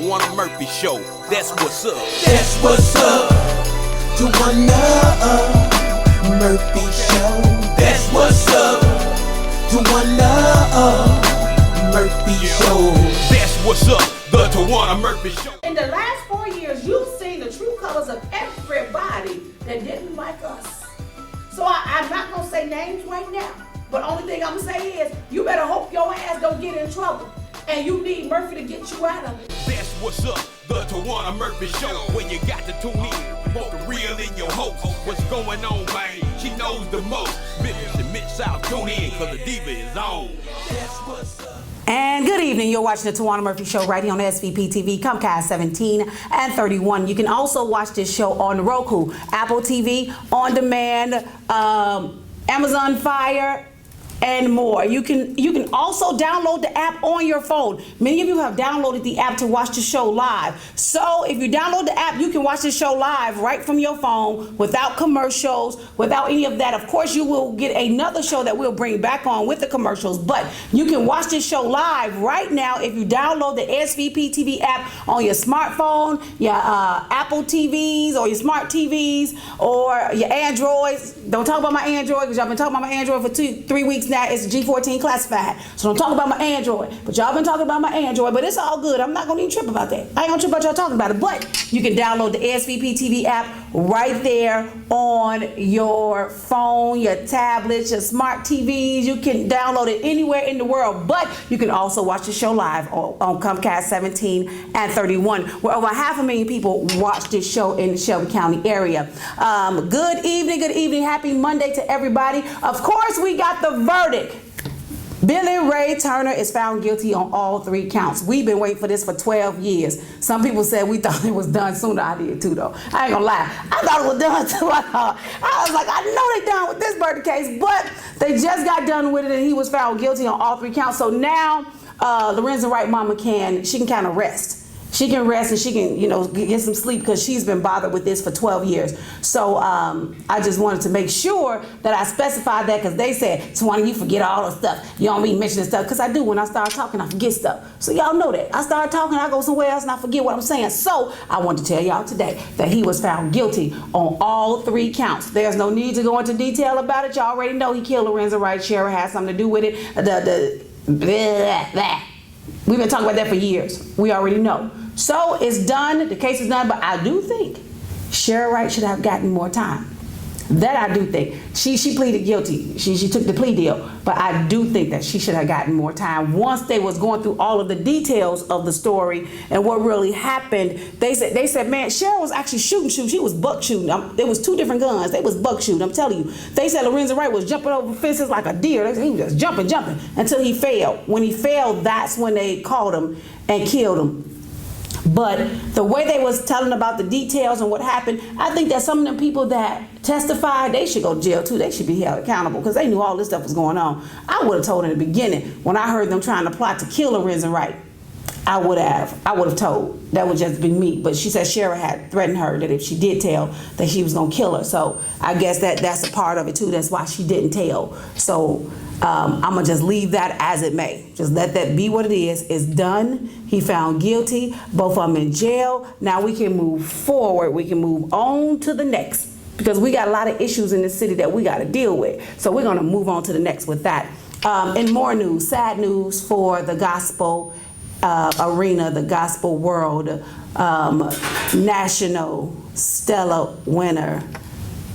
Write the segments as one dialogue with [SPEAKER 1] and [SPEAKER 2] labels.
[SPEAKER 1] Towanna Murphy Show. That's what's up.
[SPEAKER 2] That's what's up. Towanna Murphy Show. That's what's up. Towanna Murphy Show.
[SPEAKER 1] That's what's up. The Towanna Murphy Show.
[SPEAKER 3] In the last 4 years, you've seen the true colors of everybody that didn't like us. So I'm not gonna say names right now, but only thing I'm gonna say is you better hope your ass don't get in trouble, and you need Murphy to get you out of it.
[SPEAKER 1] That's what's up. The Towanna Murphy Show. When you got to tune in, want the real in your host. What's going on, man? She knows the most. Memphis and Mid-South, tune in, cause the diva is on. That's what's up.
[SPEAKER 4] And good evening. You're watching the Towanna Murphy Show right here on SVP TV, Comcast 17 and 31. You can also watch this show on Roku, Apple TV, On Demand, Amazon Fire, and more. You can also download the app on your phone. Many of you have downloaded the app to watch the show live. So if you download the app, you can watch the show live right from your phone without commercials, without any of that. Of course, you will get another show that we'll bring back on with the commercials, but you can watch this show live right now if you download the SVP TV app on your smartphone, your Apple TVs or your smart TVs or your Androids. Don't talk about my Android because y'all been talking about my Android for 3 weeks now. It's G14 classified, so don't talk about my Android. But y'all been talking about my Android, but it's all good. I'm not gonna even trip about that. I ain't gonna trip about y'all talking about it. But you can download the SVP TV app right there on your phone, your tablets, your smart TVs. You can download it anywhere in the world. But you can also watch the show live on Comcast 17 and 31, where over 500,000 people watch this show in the Shelby County area. Good evening, happy Monday to everybody. Of course, we got the verdict. Billy Ray Turner is found guilty on all 3 counts. We've been waiting for this for 12 years. Some people said we thought it was done sooner. I did too, though. I ain't gonna lie. I thought it was done too. I was like, I know they done with this murder case, but they just got done with it and he was found guilty on all 3 counts. So now Lorenzo Wright mama can kind of rest. She can rest and she can, get some sleep because she's been bothered with this for 12 years. So I just wanted to make sure that I specified that because they said, Towanna, you forget all the stuff. You don't be mentioning stuff. Because I do. When I start talking, I forget stuff. So y'all know that. I start talking, I go somewhere else and I forget what I'm saying. So I want to tell y'all today that he was found guilty on all 3 counts. There's no need to go into detail about it. Y'all already know he killed Lorenzo Wright. Sheriff had something to do with it. We've been talking about that for years. We already know. So it's done. The case is done. But I do think Sheriff Wright should have gotten more time. That I do think. She pleaded guilty. She took the plea deal. But I do think that she should have gotten more time. Once they was going through all of the details of the story and what really happened, they said, man, Cheryl was actually shooting. She was buck shooting. There was 2 different guns. They was buck shooting. I'm telling you. They said Lorenzo Wright was jumping over fences like a deer. They said he was just jumping until he failed. When he failed, that's when they caught him and killed him. But the way they was telling about the details and what happened, I think that some of them people that testified, they should go to jail too. They should be held accountable because they knew all this stuff was going on. I would have told in the beginning when I heard them trying to plot to kill Lorenzo Wright. I would have told. That would just be me. But she said Sheriff had threatened her that if she did tell, that she was gonna kill her. So I guess that's a part of it too. That's why she didn't tell. So I'm gonna just leave that as it may. Just let that be what it is. It's done. He found guilty. Both of them in jail. Now we can move forward. We can move on to the next because we got a lot of issues in the city that we got to deal with. So we're gonna move on to the next with that. In more news, sad news for the gospel arena, the gospel world, national Stella winner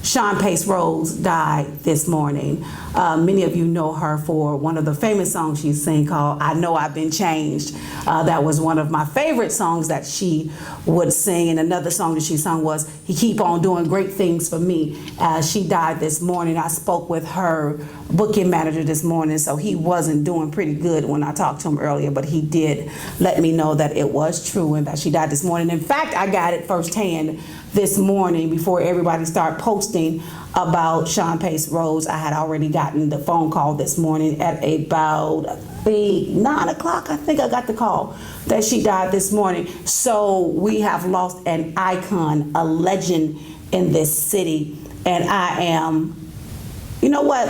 [SPEAKER 4] Sean Pace Rose died this morning. Many of you know her for one of the famous songs she sang called I Know I've Been Changed. That was one of my favorite songs that she would sing, and another song that she sung was He Keep On Doing Great Things for Me. She died this morning. I spoke with her booking manager this morning, so he wasn't doing pretty good when I talked to him earlier, but he did let me know that it was true and that she died this morning. In fact, I got it firsthand this morning before everybody started posting about Sean Pace Rose. I had already gotten the phone call this morning at about 9 o'clock. I think I got the call that she died this morning. So we have lost an icon, a legend in this city. And I am, you know what?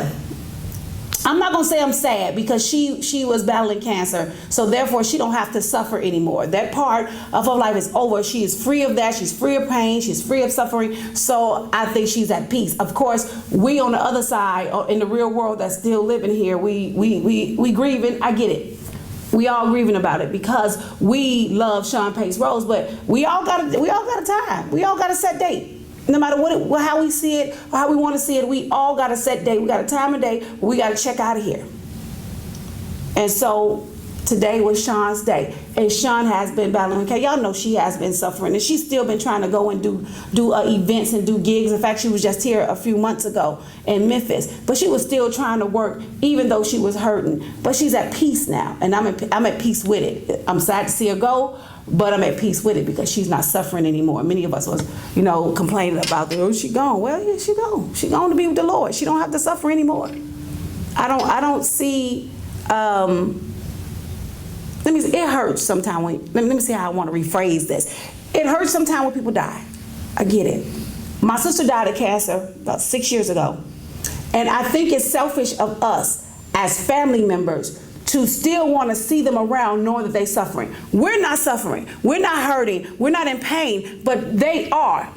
[SPEAKER 4] I'm not gonna say I'm sad because she was battling cancer, so therefore she don't have to suffer anymore. That part of her life is over. She is free of that. She's free of pain. She's free of suffering. So I think she's at peace. Of course, we on the other side, in the real world that's still living here, we grieving. I get it. We all grieving about it because we love Sean Pace Rose, but we all got a time. We all got a set date. No matter how we see it or how we want to see it, we all got a set date. We got a time of day. We got to check out of here. And so today was Sean's day, and Sean has been battling. Okay, y'all know she has been suffering, and she's still been trying to go and do events and do gigs. In fact, she was just here a few months ago in Memphis, but she was still trying to work, even though she was hurting. But she's at peace now, and I'm at peace with it. I'm sad to see her go, but I'm at peace with it because she's not suffering anymore. Many of us was, complaining about the, she gone. Well, yeah, she gone. She gone to be with the Lord. She don't have to suffer anymore. I don't see. It hurts sometimes when. Let me see how I want to rephrase this. It hurts sometimes when people die. I get it. My sister died of cancer about 6 years ago, and I think it's selfish of us as family members to still want to see them around knowing that they're suffering. We're not suffering. We're not hurting. We're not in pain, but they are.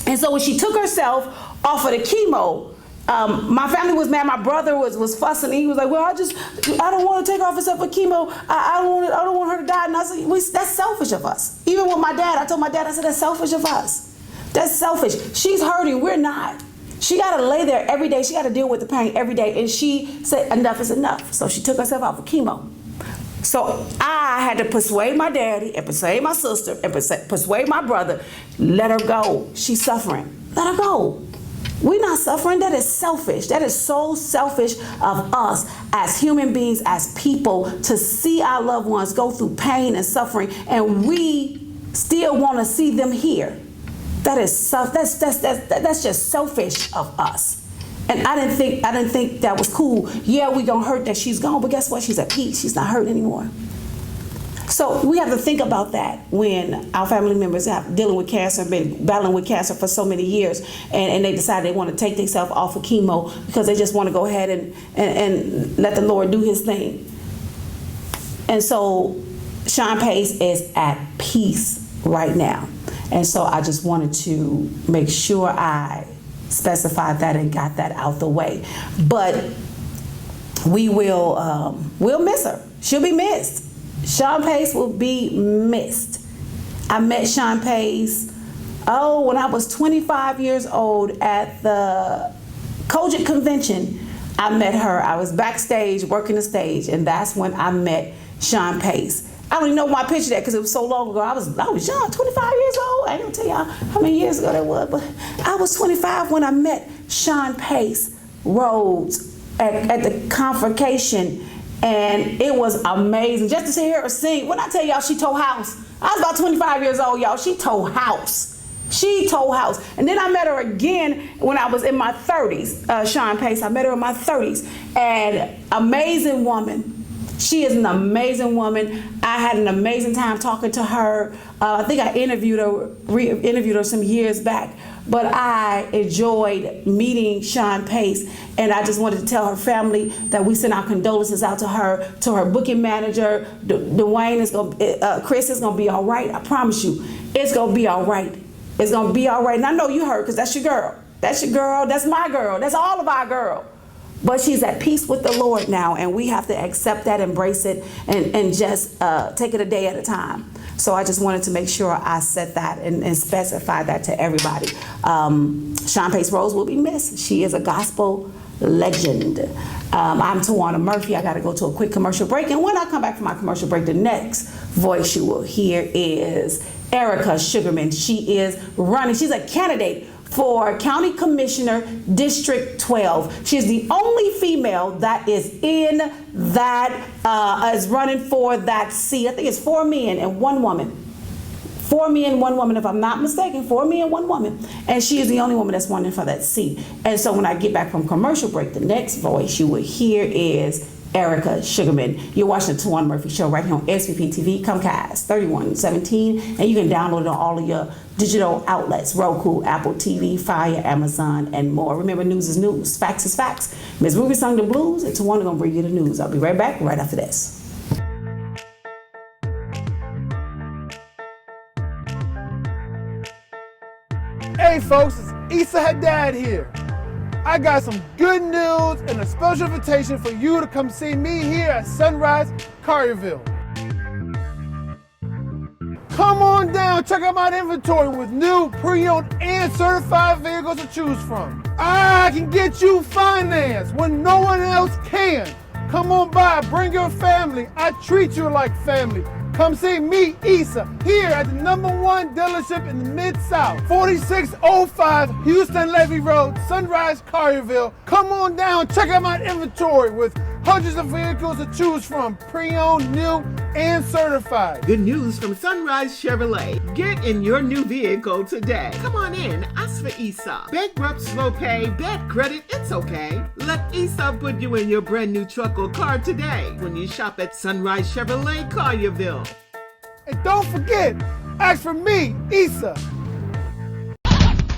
[SPEAKER 4] And so when she took herself off of the chemo, my family was mad. My brother was fussing. He was like, well, I don't want to take off herself for chemo. I don't want her to die. And I said, that's selfish of us. Even with my dad, I told my dad, I said, that's selfish of us. That's selfish. She's hurting. We're not. She got to lay there every day. She got to deal with the pain every day. And she said, enough is enough. So she took herself out for chemo. So I had to persuade my daddy and persuade my sister and persuade my brother, let her go. She's suffering. Let her go. We're not suffering. That is selfish. That is so selfish of us as human beings, as people, to see our loved ones go through pain and suffering, and we still want to see them here. That's just selfish of us. And I didn't think that was cool. Yeah, we gonna hurt that she's gone, but guess what? She's at peace. She's not hurt anymore. So we have to think about that when our family members have dealing with cancer, been battling with cancer for so many years, and they decide they want to take themselves off of chemo because they just want to go ahead and let the Lord do his thing. And so Sean Pace is at peace right now. And so I just wanted to make sure I specified that and got that out the way. But we'll miss her. She'll be missed. Sean Pace will be missed. I met Sean Pace, when I was 25 years old at the Kojic convention. I met her. I was backstage working the stage, and that's when I met Sean Pace. I don't even know my picture that because it was so long ago. I was young, 25 years old. I ain't gonna tell y'all how many years ago that was, but I was 25 when I met Sean Pace Rhodes at the convocation, and it was amazing just to see her sing. When I tell y'all she tore house, I was about 25 years old, y'all. She tore house. She tore house. And then I met her again when I was in my 30s, Sean Pace. I met her in my 30s, and amazing woman. She is an amazing woman. I had an amazing time talking to her. I think I interviewed her some years back. But I enjoyed meeting Sean Pace, and I just wanted to tell her family that we send our condolences out to her booking manager. Dwayne Chris is gonna be all right. I promise you, it's gonna be all right. It's gonna be all right. And I know you heard, because that's your girl. That's your girl. That's my girl. That's all of our girl. But she's at peace with the Lord now, and we have to accept that, embrace it, and just take it a day at a time. So I just wanted to make sure I said that and specify that to everybody. Sean Pace Rose will be missed. She is a gospel legend. I'm Towanna Murphy. I got to go to a quick commercial break, and when I come back from my commercial break, the next voice you will hear is Erica Sugarman. She is running. She's a candidate for County Commissioner District 12. She's the only female that is in that, is running for that seat. I think it's 4 men and 1 woman. 4 men, 1 woman, if I'm not mistaken, 4 men, 1 woman. And she is the only woman that's running for that seat. And so when I get back from commercial break, the next voice you will hear is Erica Sugarman. You're watching the Towanna Murphy Show right here on SVP TV, Comcast 3117, and you can download it on all of your digital outlets: Roku, Apple TV, Fire, Amazon, and more. Remember, news is news, facts is facts. Ms. Ruby sung the blues, and Towanna gonna bring you the news. I'll be right back right after this.
[SPEAKER 5] Hey folks, it's Issa Haddad here. I got some good news and a special invitation for you to come see me here at Sunrise, Collierville. Come on down, check out my inventory with new, pre-owned, and certified vehicles to choose from. I can get you financed when no one else can. Come on by, bring your family. I treat you like family. Come see me, Issa, here at the #1 dealership in the Mid-South, 4605 Houston Levy Road, Sunrise, Collierville. Come on down, check out my inventory with hundreds of vehicles to choose from, pre-owned, new, and certified.
[SPEAKER 6] Good news from Sunrise Chevrolet. Get in your new vehicle today. Come on in, ask for Issa. Bankrupt, slow pay, bad credit, it's okay. Let Issa put you in your brand new truck or car today when you shop at Sunrise Chevrolet, Collierville.
[SPEAKER 5] And don't forget, ask for me, Issa.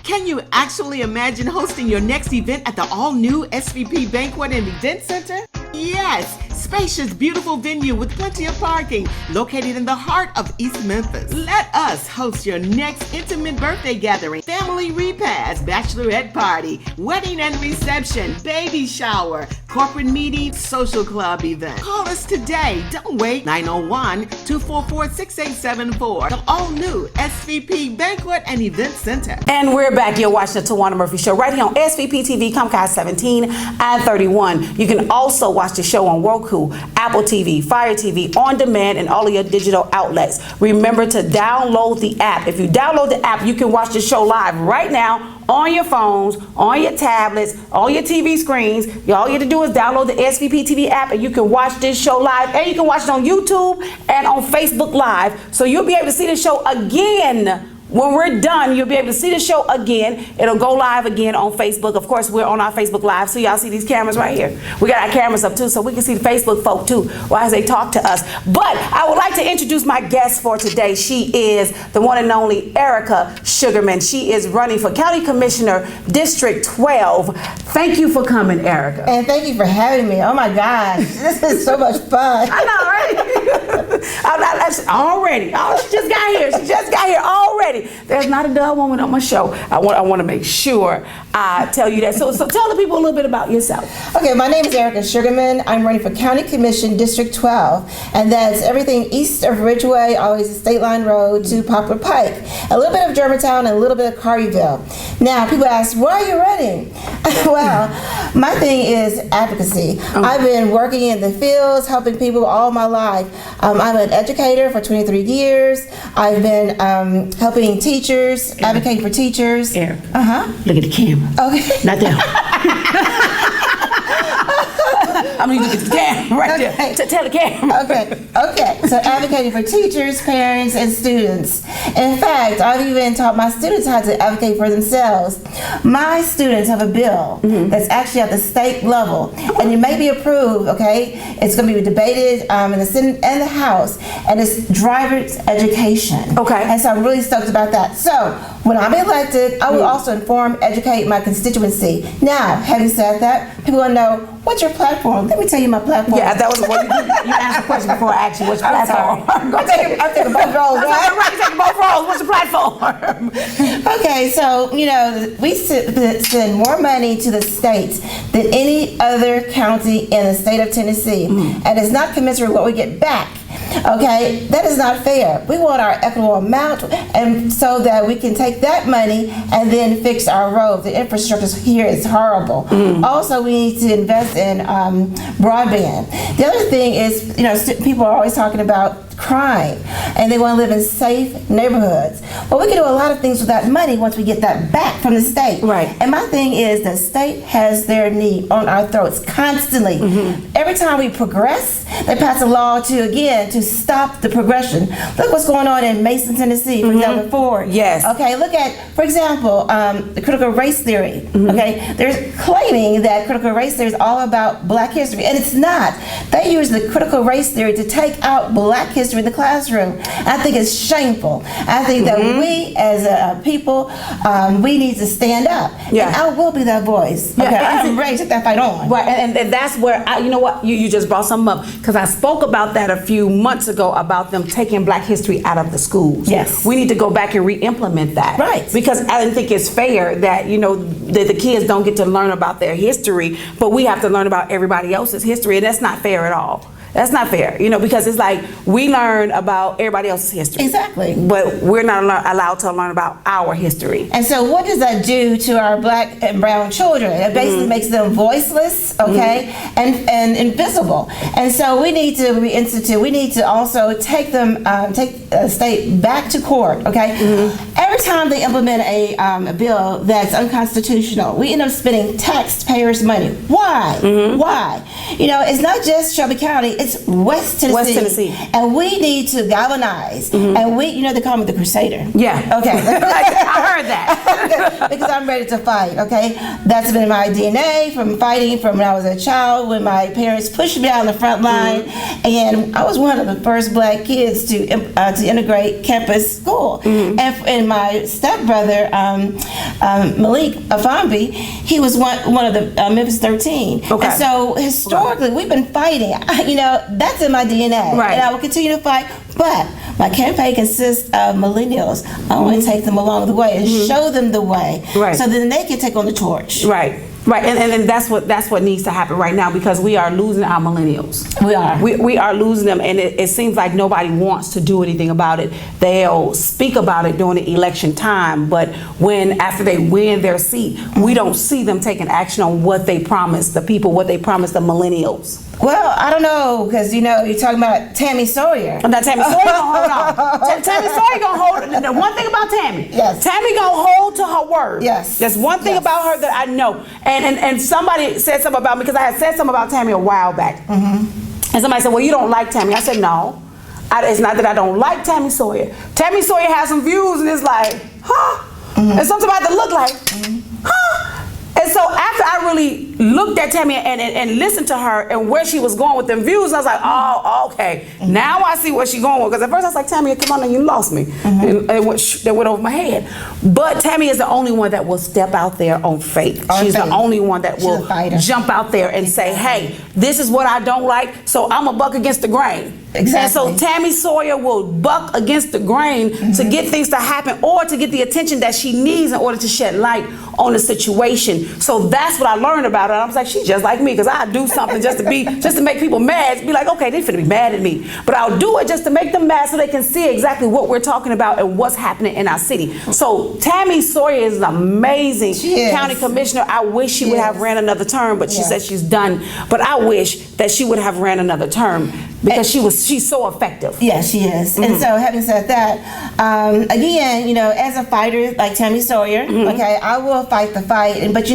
[SPEAKER 6] Can you actually imagine hosting your next event at the all-new SVP Banquet and Event Center? Yes, spacious, beautiful venue with plenty of parking, located in the heart of East Memphis. Let us host your next intimate birthday gathering, family repast, bachelorette party, wedding and reception, baby shower, corporate meeting, social club event. Call us today. Don't wait. 901-244-6874. The all-new SVP Banquet and Event Center.
[SPEAKER 4] And we're back. You're watching the Towanna Murphy Show right here on SVP TV, Comcast 17 and 31. You can also watch the show on Roku, Apple TV, Fire TV, on demand, and all of your digital outlets. Remember to download the app. If you download the app, you can watch the show live right now on your phones, on your tablets, on your TV screens. All you have to do is download the SVP TV app, and you can watch this show live, and you can watch it on YouTube and on Facebook Live. So you'll be able to see the show again. When we're done, you'll be able to see the show again. It'll go live again on Facebook. Of course, we're on our Facebook Live, so y'all see these cameras right here. We got our cameras up too, so we can see the Facebook folk too while they talk to us. But I would like to introduce my guest for today. She is the one and only Erica Sugarman. She is running for County Commissioner, District 12. Thank you for coming, Erica.
[SPEAKER 7] And thank you for having me. Oh my gosh, this is so much fun.
[SPEAKER 4] I know, right? Already. Oh, she just got here. She just got here already. There's not a dull woman on my show. I want to make sure I tell you that. So tell the people a little bit about yourself.
[SPEAKER 7] Okay, my name is Erica Sugarman. I'm running for County Commission District 12, and that's everything east of Ridgeway, always the State Line Road to Poplar Pike. A little bit of Germantown and a little bit of Collierville. Now, people ask, why are you running? Well, my thing is advocacy. I've been working in the fields, helping people all my life. I'm an educator for 23 years. I've been helping teachers, advocating for teachers.
[SPEAKER 4] Eric, look at the camera.
[SPEAKER 7] Okay.
[SPEAKER 4] Not that I'm going to look at the camera right there. Tell the camera.
[SPEAKER 7] Okay. So advocating for teachers, parents, and students. In fact, I've even taught my students how to advocate for themselves. My students have a bill that's actually at the state level, and it may be approved, okay? It's going to be debated in the Senate and the House, and it's driver's education.
[SPEAKER 4] Okay.
[SPEAKER 7] And so I'm really stoked about that. So when I'm elected, I will also educate my constituency. Now, having said that, people want to know, what's your platform? Let me tell you my platform.
[SPEAKER 4] Yeah, that was what you asked the question before I asked you what's your platform.
[SPEAKER 7] I'm taking both roles, right?
[SPEAKER 4] Right, taking both roles. What's your platform?
[SPEAKER 7] Okay, so, we send more money to the states than any other county in the state of Tennessee. And it's not commensurate with what we get back. Okay, that is not fair. We want our equitable amount, and so that we can take that money and then fix our roads. The infrastructure here is horrible. Also, we need to invest in broadband. The other thing is, people are always talking about crime, and they want to live in safe neighborhoods. Well, we can do a lot of things with that money once we get that back from the state.
[SPEAKER 4] Right.
[SPEAKER 7] And my thing is the state has their knee on our throats constantly. Every time we progress, they pass a law to stop the progression. Look what's going on in Mason, Tennessee, for example, Ford.
[SPEAKER 4] Yes.
[SPEAKER 7] Okay, look at, for example, the critical race theory. Okay, they're claiming that critical race theory is all about black history, and it's not. They use the critical race theory to take out black history in the classroom. I think it's shameful. I think that we as a people, we need to stand up.
[SPEAKER 4] Yeah.
[SPEAKER 7] And I will be that voice.
[SPEAKER 4] Yeah,
[SPEAKER 7] Okay,
[SPEAKER 4] and-
[SPEAKER 7] I'm ready to take that fight on.
[SPEAKER 4] Right, and that's where, you know what, you just brought something up, because I spoke about that a few months ago, about them taking black history out of the schools.
[SPEAKER 7] Yes.
[SPEAKER 4] We need to go back and re-implement that.
[SPEAKER 7] Right.
[SPEAKER 4] Because I didn't think it's fair that, that the kids don't get to learn about their history, but we have to learn about everybody else's history, and that's not fair at all. That's not fair, because it's like we learn about everybody else's history.
[SPEAKER 7] Exactly.
[SPEAKER 4] But we're not allowed to learn about our history.
[SPEAKER 7] And so what does that do to our black and brown children? It basically makes them voiceless, okay, and invisible. And so we need to reinstitute, we need to also take the state back to court, okay? Every time they implement a bill that's unconstitutional, we end up spending taxpayers' money. Why? Why? It's not just Shelby County, it's West Tennessee.
[SPEAKER 4] West Tennessee.
[SPEAKER 7] And we need to galvanize. And they call me the Crusader.
[SPEAKER 4] Yeah.
[SPEAKER 7] Okay.
[SPEAKER 4] I heard that.
[SPEAKER 7] Because I'm ready to fight, okay? That's been in my DNA from fighting from when I was a child, when my parents pushed me out on the front line. And I was one of the first black kids to integrate campus school. And my stepbrother, Malik Afambi, he was one of the Memphis 13.
[SPEAKER 4] Okay.
[SPEAKER 7] And so historically, we've been fighting. That's in my DNA.
[SPEAKER 4] Right.
[SPEAKER 7] And I will continue to fight. But my campaign consists of millennials. I want to take them along the way and show them the way,
[SPEAKER 4] Right.
[SPEAKER 7] so then they can take on the torch.
[SPEAKER 4] Right. Right, and that's what needs to happen right now, because we are losing our millennials.
[SPEAKER 7] We are.
[SPEAKER 4] We are losing them, and it seems like nobody wants to do anything about it. They'll speak about it during the election time, but after they win their seat, we don't see them taking action on what they promised the people, what they promised the millennials.
[SPEAKER 7] Well, I don't know, because you're talking about Tammy Sawyer.
[SPEAKER 4] Now Tammy Sawyer gonna hold on. Tammy Sawyer gonna hold. The one thing about Tammy,
[SPEAKER 7] Yes.
[SPEAKER 4] Tammy gonna hold to her word.
[SPEAKER 7] Yes.
[SPEAKER 4] There's one thing about her that I know, and somebody said something about me, because I had said something about Tammy a while back, and somebody said, "Well, you don't like Tammy." I said, "No, it's not that I don't like Tammy Sawyer. Tammy Sawyer has some views, and it's like, huh?" And something about to look like, huh? And so after I really looked at Tammy and listened to her and where she was going with them views, I was like, oh, okay. Now I see where she's going with. Because at first I was like, Tammy, come on, and you lost me. And that went over my head. But Tammy is the only one that will step out there on faith. She's the only one that will jump out there and say, hey, this is what I don't like, so I'm a buck against the grain.
[SPEAKER 7] Exactly.
[SPEAKER 4] And so Tammy Sawyer will buck against the grain to get things to happen, or to get the attention that she needs in order to shed light on the situation. So that's what I learned about her. I was like, she's just like me, because I do something just to make people mad. Be like, okay, they finna be mad at me, but I'll do it just to make them mad, so they can see exactly what we're talking about and what's happening in our city. So Tammy Sawyer is an amazing county commissioner. I wish she would have ran another term, but she said she's done. But I wish that she would have ran another term, because she's so effective.
[SPEAKER 7] Yeah, she is. And so, having said that, again, as a fighter like Tammy Sawyer, okay, I will fight the fight. But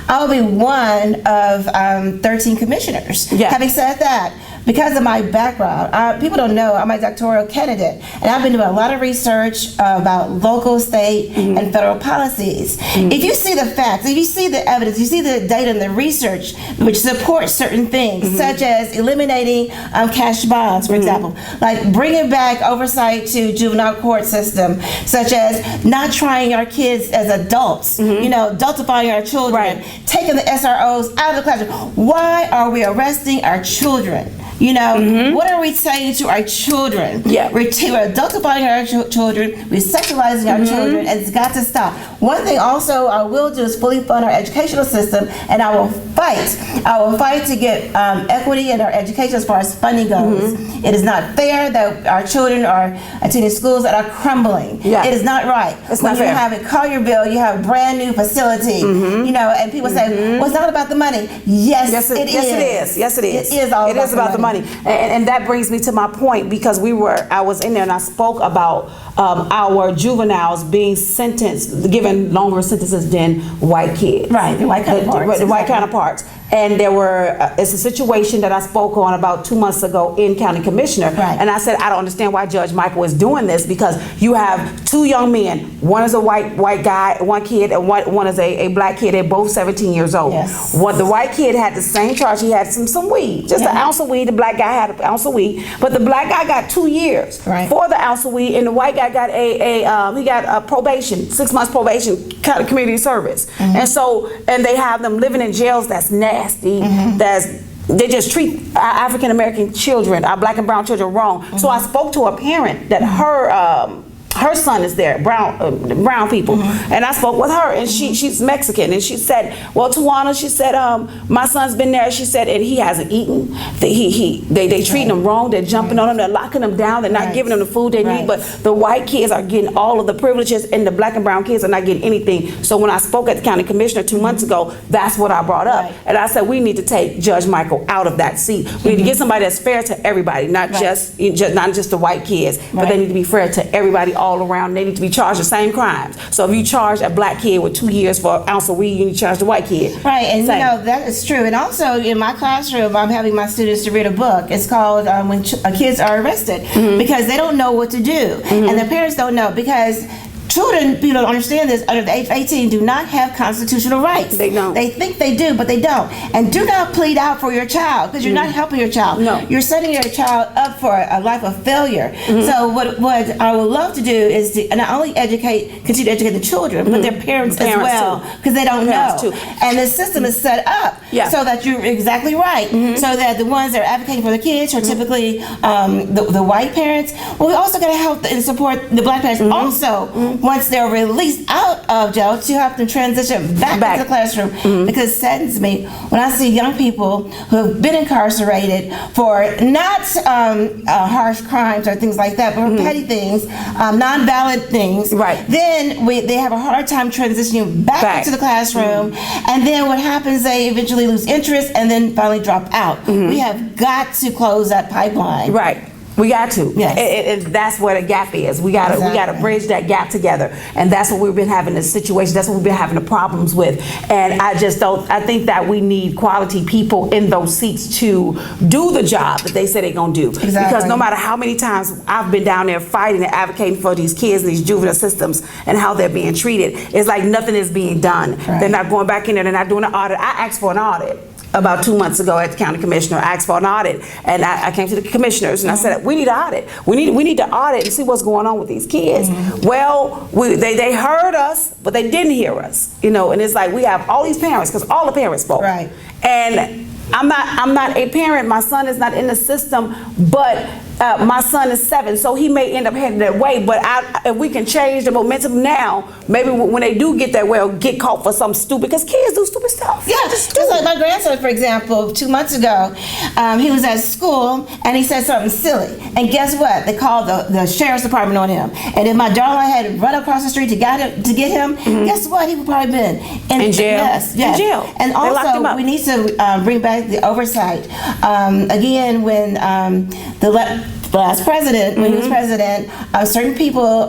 [SPEAKER 7] I'll be one of 13 commissioners.
[SPEAKER 4] Yeah.
[SPEAKER 7] Having said that, because of my background, people don't know I'm a doctoral candidate, and I've been doing a lot of research about local, state, and federal policies. If you see the facts, if you see the evidence, you see the data and the research which supports certain things, such as eliminating cash bonds, for example, like bringing back oversight to juvenile court system, such as not trying our kids as adults, adultifying our children, taking the SROs out of the classroom. Why are we arresting our children? What are we saying to our children?
[SPEAKER 4] Yeah.
[SPEAKER 7] We're adultifying our children, we're sexualizing our children, and it's got to stop. One thing also I will do is fully fund our educational system, and I will fight. I will fight to get equity in our education as far as funding goes. It is not fair that our children are attending schools that are crumbling.
[SPEAKER 4] Yeah.
[SPEAKER 7] It is not right.
[SPEAKER 4] It's
[SPEAKER 7] when
[SPEAKER 4] not
[SPEAKER 7] you
[SPEAKER 4] fair.
[SPEAKER 7] have at Collierville, you have a brand new facility, you know, and people say, well, it's not about the money. Yes, it is.
[SPEAKER 4] Yes, it is.
[SPEAKER 7] It is all about
[SPEAKER 4] the money. And that brings me to my point, because I was in there and I spoke about our juveniles being sentenced, given longer sentences than white kids.
[SPEAKER 7] Right, the white counterparts.
[SPEAKER 4] The white counterparts. And there were, it's a situation that I spoke on about 2 months ago in County Commissioner.
[SPEAKER 7] Right.
[SPEAKER 4] And I said, I don't understand why Judge Michael is doing this, because you have two young men. One is a white guy, one kid, and one is a black kid. They're both 17 years old.
[SPEAKER 7] Yes.
[SPEAKER 4] The white kid had the same charge. He had some weed, just an ounce of weed. The black guy had an ounce of weed. But the black guy got 2 years for the ounce of weed, and the white guy got a probation, 6 months probation, community service. And they have them living in jails that's nasty. They just treat our African American children, our black and brown children, wrong. So I spoke to a parent that her son is there, brown people, and I spoke with her, and she's Mexican, and she said, well, Towanna, she said, my son's been there, she said, and he hasn't eaten. They treating him wrong. They're jumping on him. They're locking him down. They're not giving them the food they need. But the white kids are getting all of the privileges, and the black and brown kids are not getting anything. So when I spoke at the county commissioner 2 months ago, that's what I brought up, and I said we need to take Judge Michael out of that seat. We need to get somebody that's fair to everybody, not just the white kids, but they need to be fair to everybody all around. They need to be charged the same crimes. So if you charge a black kid with 2 years for an ounce of weed, you need to charge the white kid.
[SPEAKER 7] Right, and you know, that is true. And also in my classroom, I'm having my students to read a book. It's called When Kids Are Arrested, because they don't know what to do. And their parents don't know, because children, you don't understand this, under the age of 18 do not have constitutional rights.
[SPEAKER 4] They don't.
[SPEAKER 7] They think they do, but they don't. And do not plead out for your child, because you're not helping your child.
[SPEAKER 4] No.
[SPEAKER 7] You're setting your child up for a life of failure. So what I would love to do is to not only continue to educate the children, but their parents as well, because they don't know.
[SPEAKER 4] Too.
[SPEAKER 7] And the system is set up so that you're exactly right. So that the ones that are advocating for the kids are typically the white parents. Well, we also got to help and support the black parents also. Once they're released out of jail, to help them transition back into the classroom. Because it saddens me when I see young people who have been incarcerated for not harsh crimes or things like that, but for petty things, non-valid things. Right. Then they have a hard time transitioning back into the classroom, and then what happens? They eventually lose interest and then finally drop out. We have got to close that pipeline.
[SPEAKER 4] Right. We got to.
[SPEAKER 7] Yes.
[SPEAKER 4] And that's where the gap is. We got to bridge that gap together. And that's what we've been having the situation. That's what we've been having the problems with. And I think that we need quality people in those seats to do the job that they say they're going to do.
[SPEAKER 7] Exactly.
[SPEAKER 4] Because no matter how many times I've been down there fighting and advocating for these kids in these juvenile systems and how they're being treated, it's like nothing is being done.
[SPEAKER 7] Right.
[SPEAKER 4] They're not going back in there. They're not doing an audit. I asked for an audit about 2 months ago at the county commissioner. I asked for an audit, and I came to the commissioners and I said, we need an audit. We need to audit and see what's going on with these kids. Well, they heard us, but they didn't hear us. You know, and it's like we have all these parents, because all the parents spoke.
[SPEAKER 7] Right.
[SPEAKER 4] And I'm not a parent. My son is not in the system, but my son is 7, so he may end up heading that way. But if we can change the momentum now, maybe when they do get that way or get caught for something stupid, because kids do stupid stuff.
[SPEAKER 7] Yeah, just like my grandson, for example, 2 months ago, he was at school and he said something silly. And guess what? They called the sheriff's department on him. And if my darling had run across the street to get him, guess what? He would probably been in jail. Yes. In jail. And also, we need to bring back the oversight. Again, when the last president, when he was president, certain people,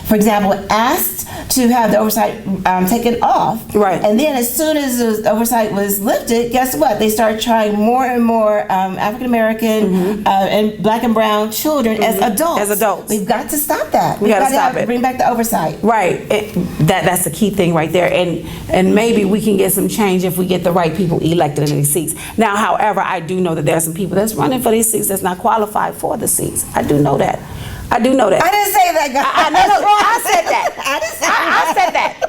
[SPEAKER 7] for example, asked to have the oversight taken off. Right. And then as soon as the oversight was lifted, guess what? They started trying more and more African American and black and brown children as adults. We've got to stop that. We've got to stop it. Bring back the oversight.
[SPEAKER 4] Right. That's the key thing right there. And maybe we can get some change if we get the right people elected in these seats. Now, however, I do know that there are some people that's running for these seats that's not qualified for the seats. I do know that. I didn't say that, guys. I said that.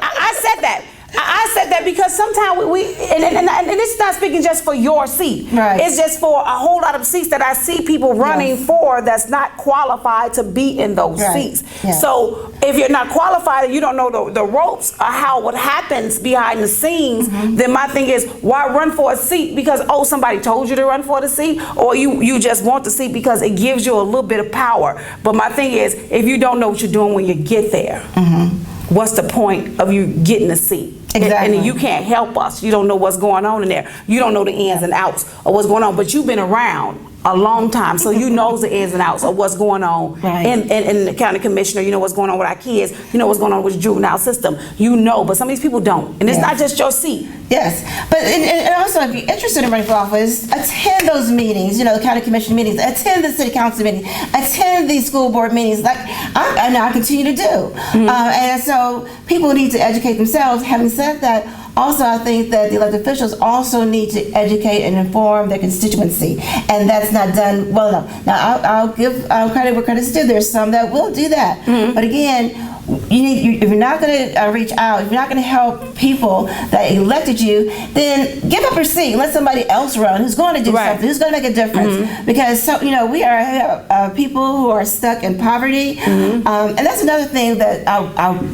[SPEAKER 4] I said that. I said that because sometimes and it's not speaking just for your seat.
[SPEAKER 7] Right.
[SPEAKER 4] It's just for a whole lot of seats that I see people running for that's not qualified to be in those seats.
[SPEAKER 7] Yeah.
[SPEAKER 4] So if you're not qualified and you don't know the ropes or how what happens behind the scenes, then my thing is, why run for a seat because somebody told you to run for the seat, or you just want the seat because it gives you a little bit of power. But my thing is, if you don't know what you're doing when you get there, what's the point of you getting a seat?
[SPEAKER 7] Exactly.
[SPEAKER 4] And you can't help us. You don't know what's going on in there. You don't know the ins and outs of what's going on, but you've been around a long time, so you know the ins and outs of what's going on in the county commissioner. You know what's going on with our kids. You know what's going on with the juvenile system. You know, but some of these people don't. And it's not just your seat.
[SPEAKER 7] Yes, but and also if you're interested in running for office, attend those meetings, the county commission meetings, attend the city council meetings, attend these school board meetings like I continue to do. And so people need to educate themselves. Having said that, also, I think that the elected officials also need to educate and inform their constituency, and that's not done well enough. Now, I'll give credit where credit's due. There's some that will do that, but again, if you're not going to reach out, if you're not going to help people that elected you, then give up your seat. Let somebody else run who's going to do something, who's going to make a difference. Because we are people who are stuck in poverty, and that's another thing that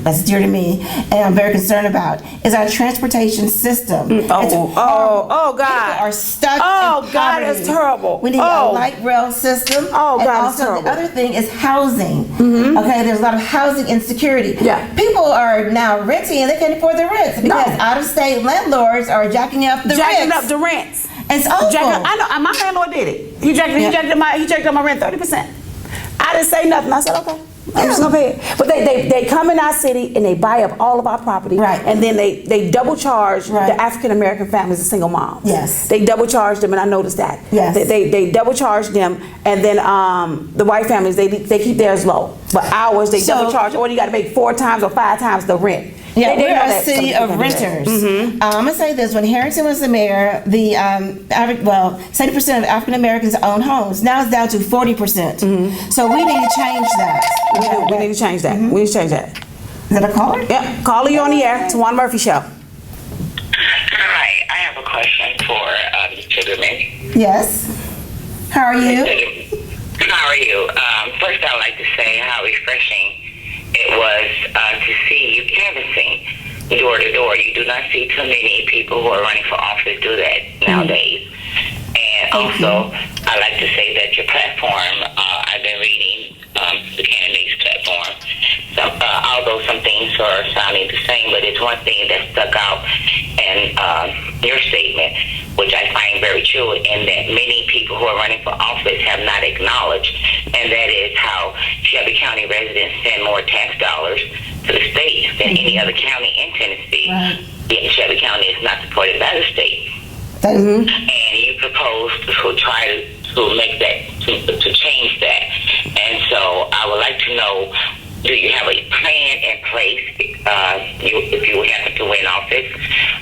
[SPEAKER 7] that's dear to me, and I'm very concerned about is our transportation system.
[SPEAKER 4] God!
[SPEAKER 7] People are stuck. in
[SPEAKER 4] God,
[SPEAKER 7] poverty.
[SPEAKER 4] it's terrible.
[SPEAKER 7] We need a light rail system.
[SPEAKER 4] God,
[SPEAKER 7] and
[SPEAKER 4] it's
[SPEAKER 7] also
[SPEAKER 4] terrible.
[SPEAKER 7] the other thing is housing. Okay, there's a lot of housing insecurity.
[SPEAKER 4] Yeah.
[SPEAKER 7] People are now renting and they can't afford their rents because out-of-state landlords are jacking up the rents.
[SPEAKER 4] And
[SPEAKER 7] it's awful.
[SPEAKER 4] I know. My landlord did it. He jacked up my rent 30%. I didn't say nothing. I said, okay. I'm just gonna pay it. But they come in our city and they buy up all of our property.
[SPEAKER 7] Right.
[SPEAKER 4] And then they double charge the African American families, the single moms.
[SPEAKER 7] Yes.
[SPEAKER 4] They double charge them, and I noticed that.
[SPEAKER 7] Yes.
[SPEAKER 4] They double charge them, and then the white families they keep theirs low. But ours they double charge, or you got to make 4 times or 5 times the rent.
[SPEAKER 7] Yeah, we're a city of renters. I'm gonna say this: when Harrington was the mayor, the 70% of African Americans own homes. Now it's down to 40%. So we need to change that.
[SPEAKER 4] We need to change that. We need to change that.
[SPEAKER 7] Is that a caller?
[SPEAKER 4] Yeah, caller, you on the air. Towanna Murphy Show.
[SPEAKER 8] Hi, I have a question for Sugarman.
[SPEAKER 7] Yes. How are you?
[SPEAKER 8] How are you? First, I would like to say how refreshing it was to see you canvassing door to door. You do not see too many people who are running for office do that nowadays. And also, I like to say that your platform, I've been reading the candidate's platform. Although some things are sounding the same, but it's one thing that stuck out in your statement, which I find very true, in that many people who are running for office have not acknowledged, and that is how Shelby County residents send more tax dollars to the state than any other county in Tennessee. Yet Shelby County is not supported by the state. And you propose to try to make that, to change that. And so I would like to know, do you have a plan in place, if you happen to win office,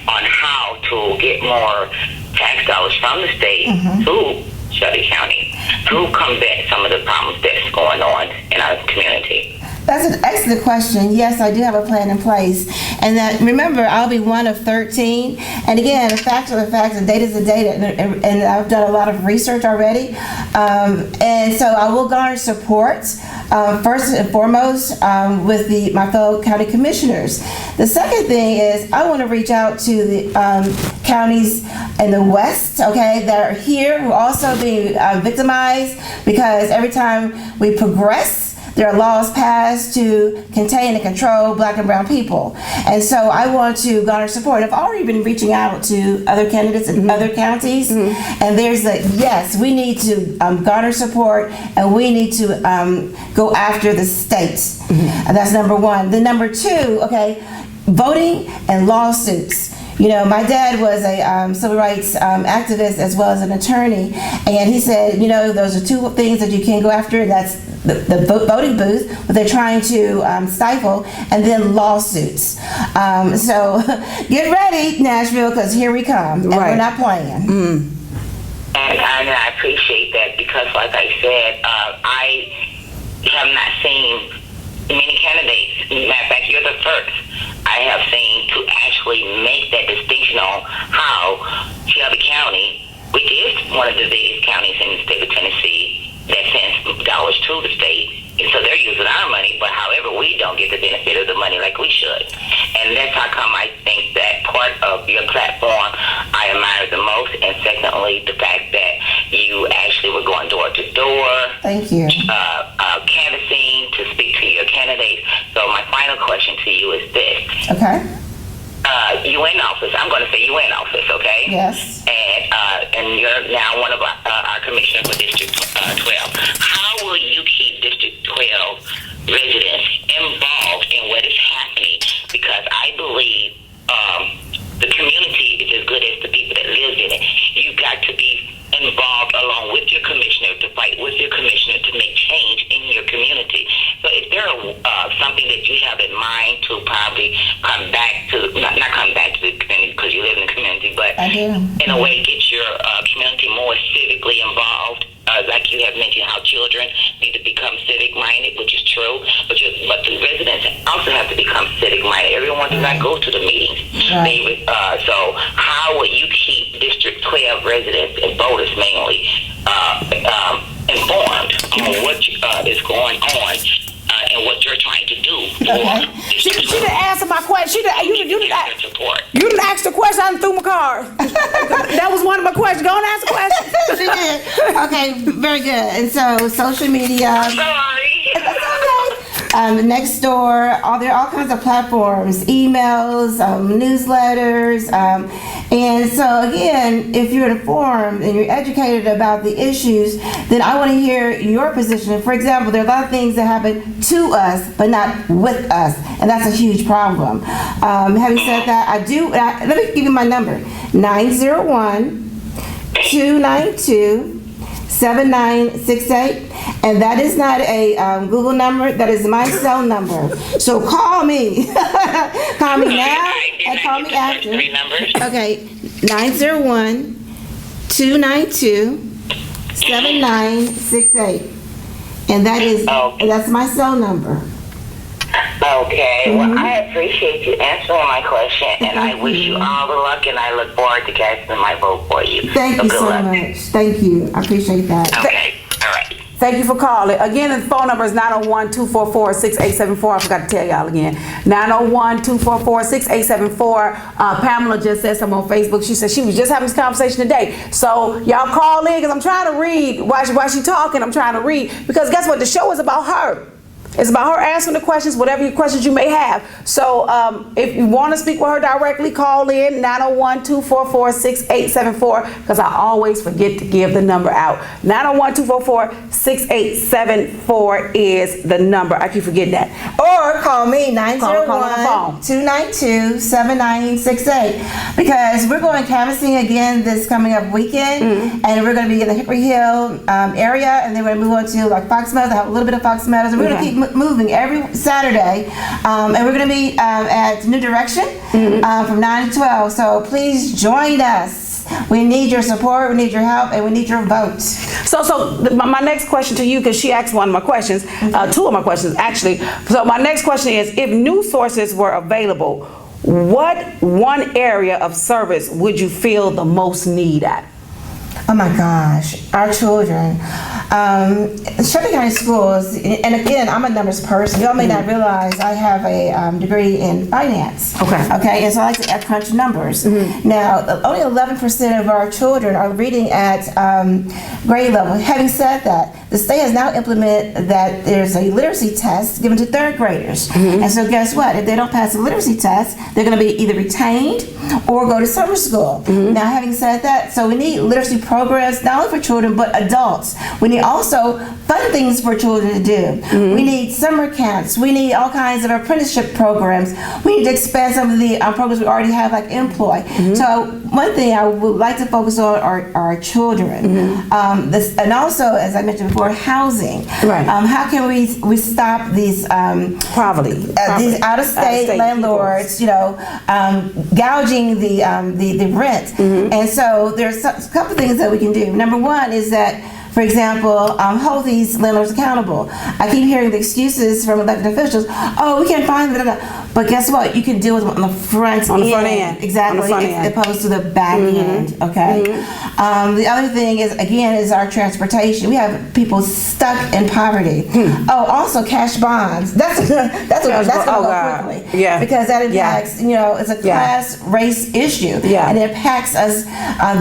[SPEAKER 8] on how to get more tax dollars from the state to Shelby County to combat some of the problems that's going on in our community?
[SPEAKER 7] That's an excellent question. Yes, I do have a plan in place. And that, remember, I'll be one of 13. And again, the facts are the facts, the data is the data. And I've done a lot of research already. And so I will garner support, first and foremost, with my fellow county commissioners. The second thing is I want to reach out to the counties in the West, okay, that are here, who are also being victimized, because every time we progress, there are laws passed to contain and control Black and brown people. And so I want to garner support. I've already been reaching out to other candidates in other counties. And there's yes, we need to garner support, and we need to go after the states. And that's number one. Then number two, okay, voting and lawsuits. My dad was a civil rights activist as well as an attorney, and he said, those are two things that you can't go after, and that's the voting booth, what they're trying to stifle, and then lawsuits. So get ready, Nashville, because here we come, and we're not playing.
[SPEAKER 8] And I appreciate that, because like I said, I have not seen many candidates. Matter of fact, you're the first I have seen to actually get the benefit of the money like we should. And that's how come I think that part of your platform I admire the most. And secondly, the fact that you actually were going door to door.
[SPEAKER 7] Thank you.
[SPEAKER 8] Canvassing to speak to your candidates. So my final question to you is this.
[SPEAKER 7] Okay.
[SPEAKER 8] You in office. I'm going to say you in office, okay?
[SPEAKER 7] Yes.
[SPEAKER 8] And you're now one of our commissioners for District 12. How will you keep District 12 residents involved in what is happening? Because I believe the community is as good as the people that live in it. You've got to be involved along with your commissioner to fight with your commissioner to make change in your community. So if there are something that you have in mind to probably come back to, not come back to the community because you live in the community, but in a way get your community more civically involved. Like you have mentioned how children need to become civic-minded, which is true, but the residents also have to become civic-minded. Everyone does not go to the meetings.
[SPEAKER 7] Right.
[SPEAKER 8] So how will you keep District 12 residents and voters mainly informed on what is going on and what you're trying to do?
[SPEAKER 4] Okay. She didn't answer my question. You didn't ask the question. I threw my card. That was one of my questions. Go and ask the question.
[SPEAKER 7] She did. Okay, very good. And so social media.
[SPEAKER 8] I'm sorry.
[SPEAKER 7] Next door, there are all kinds of platforms, emails, newsletters, and so again, if you're informed and you're educated about the issues, then I want to hear your position. For example, there are a lot of things that happen to us, but not with us, and that's a huge problem. Having said that, let me give you my number, 901-292-7968, and that is not a Google number, that is my cell number. So call me. Call me now and call me after. Okay, 901-292-7968. And that's my cell number.
[SPEAKER 8] Okay, well, I appreciate you answering my question, and I wish you all the luck, and I look forward to casting my vote for you.
[SPEAKER 7] Thank you so much. Thank you. I appreciate that.
[SPEAKER 8] Okay, all right.
[SPEAKER 4] Thank you for calling. Again, the phone number is 901-244-6874. I forgot to tell y'all again. 901-244-6874. Pamela just said something on Facebook. She said she was just having this conversation today. So y'all call in because I'm trying to read. While she talking, I'm trying to read. Because guess what? The show is about her. It's about her answering the questions, whatever questions you may have. So if you want to speak with her directly, call in 901-244-6874 because I always forget to give the number out. 901-244-6874 is the number. I keep forgetting that.
[SPEAKER 7] Or call me 901-292-7968 because we're going canvassing again this coming up weekend, and we're going to be in the Hickory Hill area, and then we're going to move on to like Fox Meadows. I have a little bit of Fox Meadows, and we're going to keep moving every Saturday, and we're going to be at New Direction from 9 to 12. So please join us. We need your support, we need your help, and we need your vote.
[SPEAKER 4] So my next question to you, because she asked one of my questions, two of my questions actually. So my next question is, if news sources were available, what one area of service would you feel the most need at?
[SPEAKER 7] Oh my gosh, our children. Shelby County Schools, and again, I'm a numbers person. Y'all may not realize I have a degree in finance. Okay, and so I like to crunch numbers. Now, only 11% of our children are reading at grade level. Having said that, the state has now implemented that there's a literacy test given to third graders. And so guess what? If they don't pass the literacy test, they're going to be either retained or go to summer school. Now, having said that, so we need literacy programs not only for children but adults. We need also fun things for children to do. We need summer camps. We need all kinds of apprenticeship programs. We need to expand some of the programs we already have, like Employ. So one thing I would like to focus on are our children. And also, as I mentioned before, housing. How can we stop these
[SPEAKER 4] poverty,
[SPEAKER 7] these out-of-state landlords, gouging the rent? And so there's a couple things that we can do. Number one is that for example, hold these landlords accountable. I keep hearing the excuses from elected officials. Oh, we can't find them. But guess what? You can deal with them on the front end. Exactly.
[SPEAKER 4] On the front end.
[SPEAKER 7] Opposed to the back end. Okay. The other thing is our transportation. We have people stuck in poverty. Oh, also cash bonds. That's going to go quickly.
[SPEAKER 4] Yeah.
[SPEAKER 7] Because that impacts, it's a class race issue.
[SPEAKER 4] Yeah.
[SPEAKER 7] And it impacts us,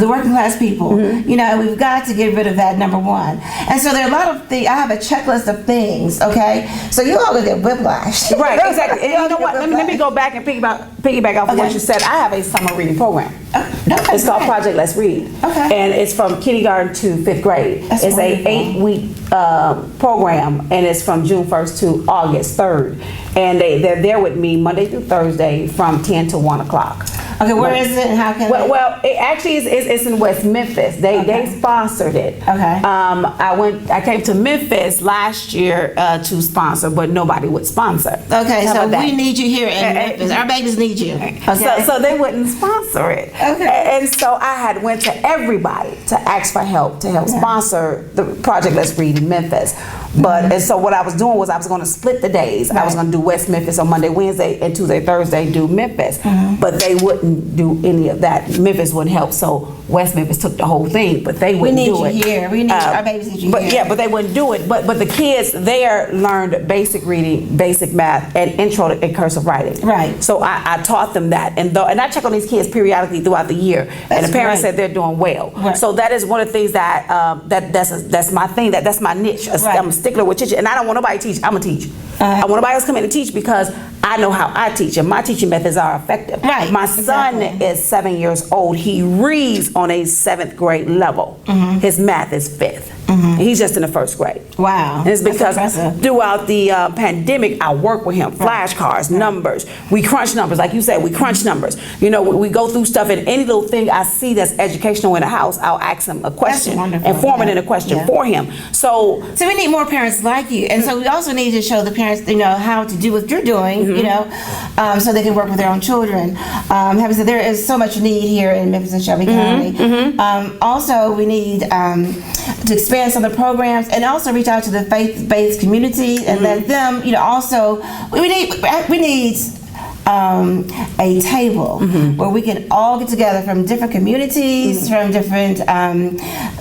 [SPEAKER 7] the working class people. And we've got to get rid of that, number one. And so there are a lot of things. I have a checklist of things, okay? So you all gonna get whiplash.
[SPEAKER 4] Right, exactly. And you know what? Let me go back and piggyback off of what you said. I have a summer reading program. It's called Project Let's Read.
[SPEAKER 7] Okay.
[SPEAKER 4] And it's from kindergarten to 5th grade.
[SPEAKER 7] That's
[SPEAKER 4] it's
[SPEAKER 7] wonderful.
[SPEAKER 4] a 8-week program, and it's from June 1st to August 3rd. And they're there with me Monday through Thursday from 10 to 1 o'clock.
[SPEAKER 7] Okay, where is it and how can
[SPEAKER 4] Well, it actually is in West Memphis. They sponsored it.
[SPEAKER 7] Okay.
[SPEAKER 4] I came to Memphis last year to sponsor, but nobody would sponsor.
[SPEAKER 7] Okay,
[SPEAKER 4] How
[SPEAKER 7] so
[SPEAKER 4] about that?
[SPEAKER 7] we need you here in Memphis. Our babies need you. Okay.
[SPEAKER 4] So they wouldn't sponsor it.
[SPEAKER 7] Okay.
[SPEAKER 4] And so I had went to everybody to ask for help to help sponsor the Project Let's Read in Memphis. But and so what I was doing was I was going to split the days. I was going to do West Memphis on Monday, Wednesday, and Tuesday, Thursday do Memphis. But they wouldn't do any of that. Memphis wouldn't help. So West Memphis took the whole thing, but they wouldn't do it.
[SPEAKER 7] We need you here. We need our babies need you
[SPEAKER 4] but
[SPEAKER 7] here.
[SPEAKER 4] Yeah, but they wouldn't do it. But the kids there learned basic reading, basic math, and intro and cursive writing.
[SPEAKER 7] Right.
[SPEAKER 4] So I taught them that, and I check on these kids periodically throughout the year, and the parents said they're doing well.
[SPEAKER 7] Right.
[SPEAKER 4] So that is one of the things that that's my thing. That's my niche.
[SPEAKER 7] Right.
[SPEAKER 4] I'm a stickler with teaching, and I don't want nobody to teach. I'm gonna teach. I want nobody else to come in and teach because I know how I teach, and my teaching methods are effective.
[SPEAKER 7] Right.
[SPEAKER 4] My son is 7 years old. He reads on a 7th grade level. His math is 5th. He's just in the 1st grade.
[SPEAKER 7] Wow.
[SPEAKER 4] And it's
[SPEAKER 7] That's
[SPEAKER 4] because
[SPEAKER 7] impressive.
[SPEAKER 4] throughout the pandemic, I work with him. Flashcards, numbers. We crunch numbers, like you said. We crunch numbers. We go through stuff, and any little thing I see that's educational in the house, I'll ask him a question
[SPEAKER 7] wonderful.
[SPEAKER 4] and form it in a question for him. So
[SPEAKER 7] we need more parents like you, and so we also need to show the parents, how to do what you're doing, so they can work with their own children. Having said, there is so much need here in Memphis and Shelby County. Also, we need to expand some of the programs, and also reach out to the faith-based community and let them, also we need a table where we can all get together from different communities, from different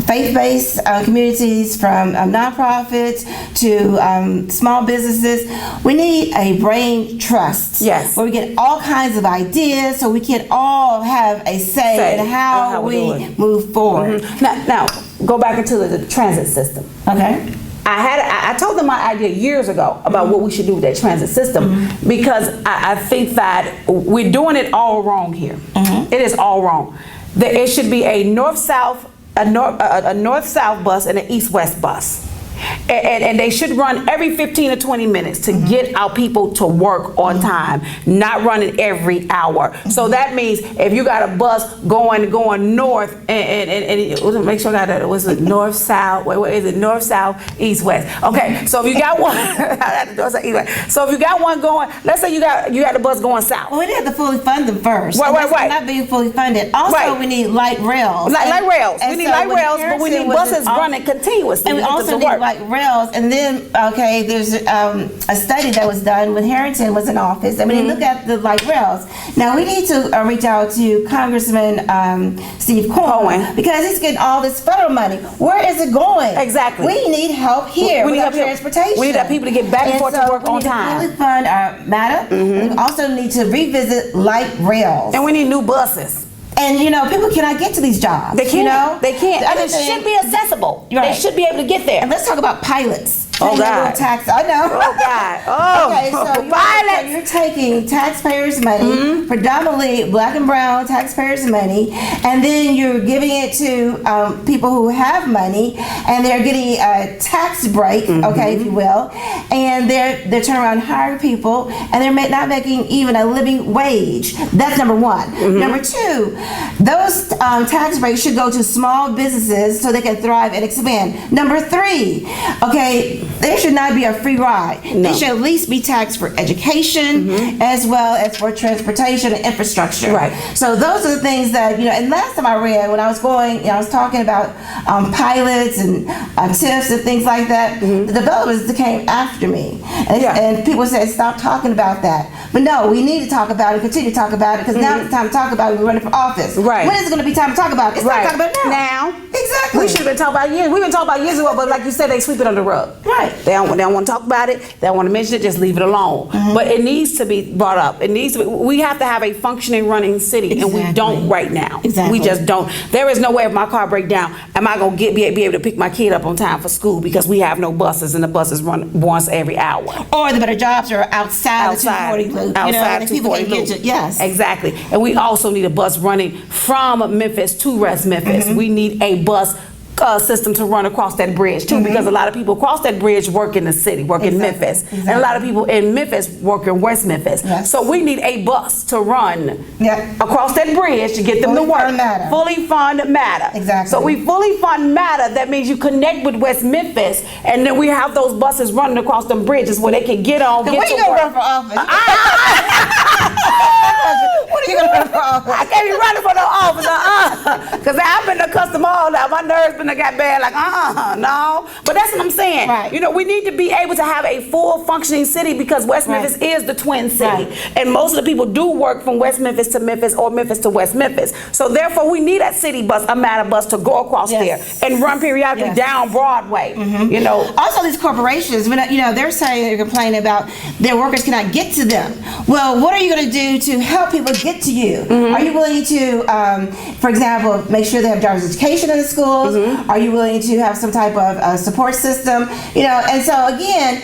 [SPEAKER 7] faith-based communities, from nonprofits to small businesses. We need a brain trust.
[SPEAKER 4] Yes.
[SPEAKER 7] Where we get all kinds of ideas so we can all have a say in how we move forward.
[SPEAKER 4] Now, go back into the transit system.
[SPEAKER 7] Okay.
[SPEAKER 4] I told them my idea years ago about what we should do with that transit system because I think that we're doing it all wrong here. It is all wrong. It should be a north-south bus and an east-west bus. And they should run every 15 or 20 minutes to get our people to work on time, not running every hour. So that means if you got a bus going north and make sure I got that, was it north south? Wait, is it north south east west? Okay, so if you got one, so if you got one going, let's say you got the bus going south.
[SPEAKER 7] Well, we have to fully fund them first.
[SPEAKER 4] Right.
[SPEAKER 7] Not being fully funded. Also, we need light rails.
[SPEAKER 4] Light rails. We need light rails, but we need buses running continuously.
[SPEAKER 7] And we also need light rails. And then, there's a study that was done when Harrington was in office. And when you look at the light rails, now we need to reach out to Congressman Steve Cohen because he's getting all this federal money. Where is it going?
[SPEAKER 4] Exactly.
[SPEAKER 7] We need help here. We need help transportation.
[SPEAKER 4] We need our people to get back and forth to work on time.
[SPEAKER 7] We need to fully fund our MATA. We also need to revisit light rails.
[SPEAKER 4] And we need new buses.
[SPEAKER 7] And people cannot get to these jobs.
[SPEAKER 4] They can't. They can't.
[SPEAKER 7] And
[SPEAKER 4] it should be accessible.
[SPEAKER 7] Right.
[SPEAKER 4] They should be able to get there.
[SPEAKER 7] And let's talk about pilots.
[SPEAKER 4] Oh God.
[SPEAKER 7] I know.
[SPEAKER 4] Oh God. Oh.
[SPEAKER 7] Okay, so
[SPEAKER 4] pilots.
[SPEAKER 7] you're taking taxpayers' money, predominantly black and brown taxpayers' money, and then you're giving it to people who have money, and they're getting a tax break, if you will, and they're turning around and hiring people, and they're not making even a living wage. That's number one. Number two, those tax breaks should go to small businesses so they can thrive and expand. Number three, there should not be a free ride.
[SPEAKER 4] No.
[SPEAKER 7] They should at least be taxed for education as well as for transportation and infrastructure.
[SPEAKER 4] Right.
[SPEAKER 7] So those are the things that, and last time I read, when I was going, I was talking about pilots and tips and things like that. The developers came after me. And people said, stop talking about that. But no, we need to talk about it, continue to talk about it, because now it's time to talk about it. We're running for office.
[SPEAKER 4] Right.
[SPEAKER 7] When is it going to be time to talk about it? It's time to talk about it now. Exactly.
[SPEAKER 4] We should have been talking about years. We've been talking about years ago, but like you said, they sweep it under the rug.
[SPEAKER 7] Right.
[SPEAKER 4] They don't want to talk about it. They don't want to mention it. Just leave it alone. But it needs to be brought up. It needs to be, we have to have a functioning, running city, and we don't right now.
[SPEAKER 7] Exactly.
[SPEAKER 4] We just don't. There is no way if my car break down, am I going to be able to pick my kid up on time for school because we have no buses and the buses run once every hour.
[SPEAKER 7] Or the better jobs are outside the 240 loop.
[SPEAKER 4] Outside
[SPEAKER 7] and
[SPEAKER 4] the
[SPEAKER 7] people
[SPEAKER 4] 240
[SPEAKER 7] can
[SPEAKER 4] loop.
[SPEAKER 7] get to, yes.
[SPEAKER 4] Exactly. And we also need a bus running from Memphis to West Memphis. We need a bus system to run across that bridge too, because a lot of people across that bridge work in the city, work in Memphis, and a lot of people in Memphis work in West Memphis. So we need a bus to run across that bridge to get them to work. Fully fund MATA.
[SPEAKER 7] Exactly.
[SPEAKER 4] So we fully fund MATA. That means you connect with West Memphis, and then we have those buses running across them bridges where they can get on.
[SPEAKER 7] When are you gonna run for office? When are you gonna run for office?
[SPEAKER 4] I can't be running for no office, because I've been accustomed all that. My nerves been got bad, like no. But that's what I'm saying.
[SPEAKER 7] Right.
[SPEAKER 4] We need to be able to have a full functioning city, because West Memphis is the twin city, and most of the people do work from West Memphis to Memphis or Memphis to West Memphis. So therefore, we need that city bus, a MATA bus, to go across there and run periodically down Broadway.
[SPEAKER 7] Also, these corporations, they're saying, they're complaining about their workers cannot get to them. Well, what are you going to do to help people get to you? Are you willing to, for example, make sure they have driver's education in the schools? Are you willing to have some type of support system? And so again,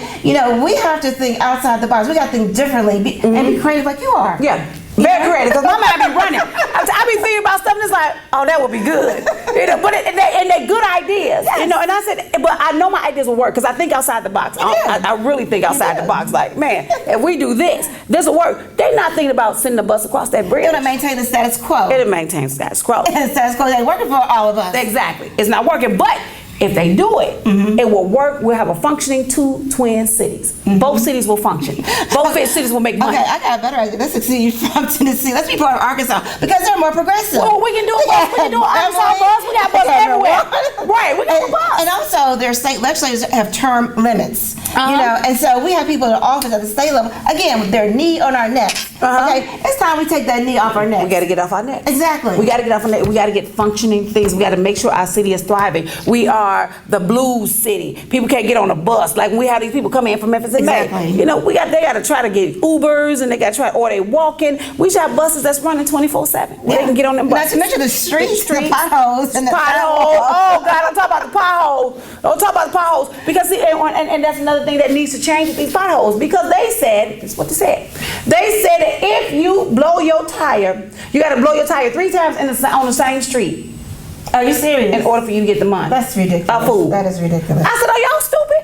[SPEAKER 7] we have to think outside the box. We got to think differently and be creative like you are.
[SPEAKER 4] Yeah. Very creative, because my mind be running. I be thinking about stuff and it's like, oh, that would be good. But they're good ideas. And I said, but I know my ideas will work, because I think outside the box. I really think outside the box. Like, man, if we do this will work. They're not thinking about sending the bus across that bridge.
[SPEAKER 7] It'll maintain the status quo.
[SPEAKER 4] It'll maintain the status quo.
[SPEAKER 7] The status quo ain't working for all of us.
[SPEAKER 4] Exactly. It's not working, but if they do it, it will work. We'll have a functioning two twin cities. Both cities will function. Both cities will make money.
[SPEAKER 7] Okay, I got a better idea. Let's succeed from Tennessee. Let's be part of Arkansas, because they're more progressive.
[SPEAKER 4] Well, we can do a bus. We can do an Arkansas bus. We got buses everywhere. Right, we got a bus.
[SPEAKER 7] And also, their state legislators have term limits. And so we have people in office at the state level, again, with their knee on our neck. Okay, it's time we take that knee off our neck.
[SPEAKER 4] We got to get off our neck.
[SPEAKER 7] Exactly.
[SPEAKER 4] We got to get off our neck. We got to get functioning things. We got to make sure our city is thriving. We are the blues city. People can't get on a bus. Like when we have these people come in from Memphis and May. They got to try to get Ubers, and they got to try, or they walking. We should have buses that's running 24/7 where they can get on them buses.
[SPEAKER 7] Not to mention the streets, the potholes, and the
[SPEAKER 4] potholes. Oh God, don't talk about the potholes. Don't talk about the potholes, because see, and that's another thing that needs to change with these potholes, because they said, this is what they said. They said that if you blow your tire, you got to blow your tire 3 times on the same street.
[SPEAKER 7] Are you serious?
[SPEAKER 4] In order for you to get the money.
[SPEAKER 7] That's ridiculous.
[SPEAKER 4] A fool.
[SPEAKER 7] That is ridiculous.
[SPEAKER 4] I said, are y'all stupid?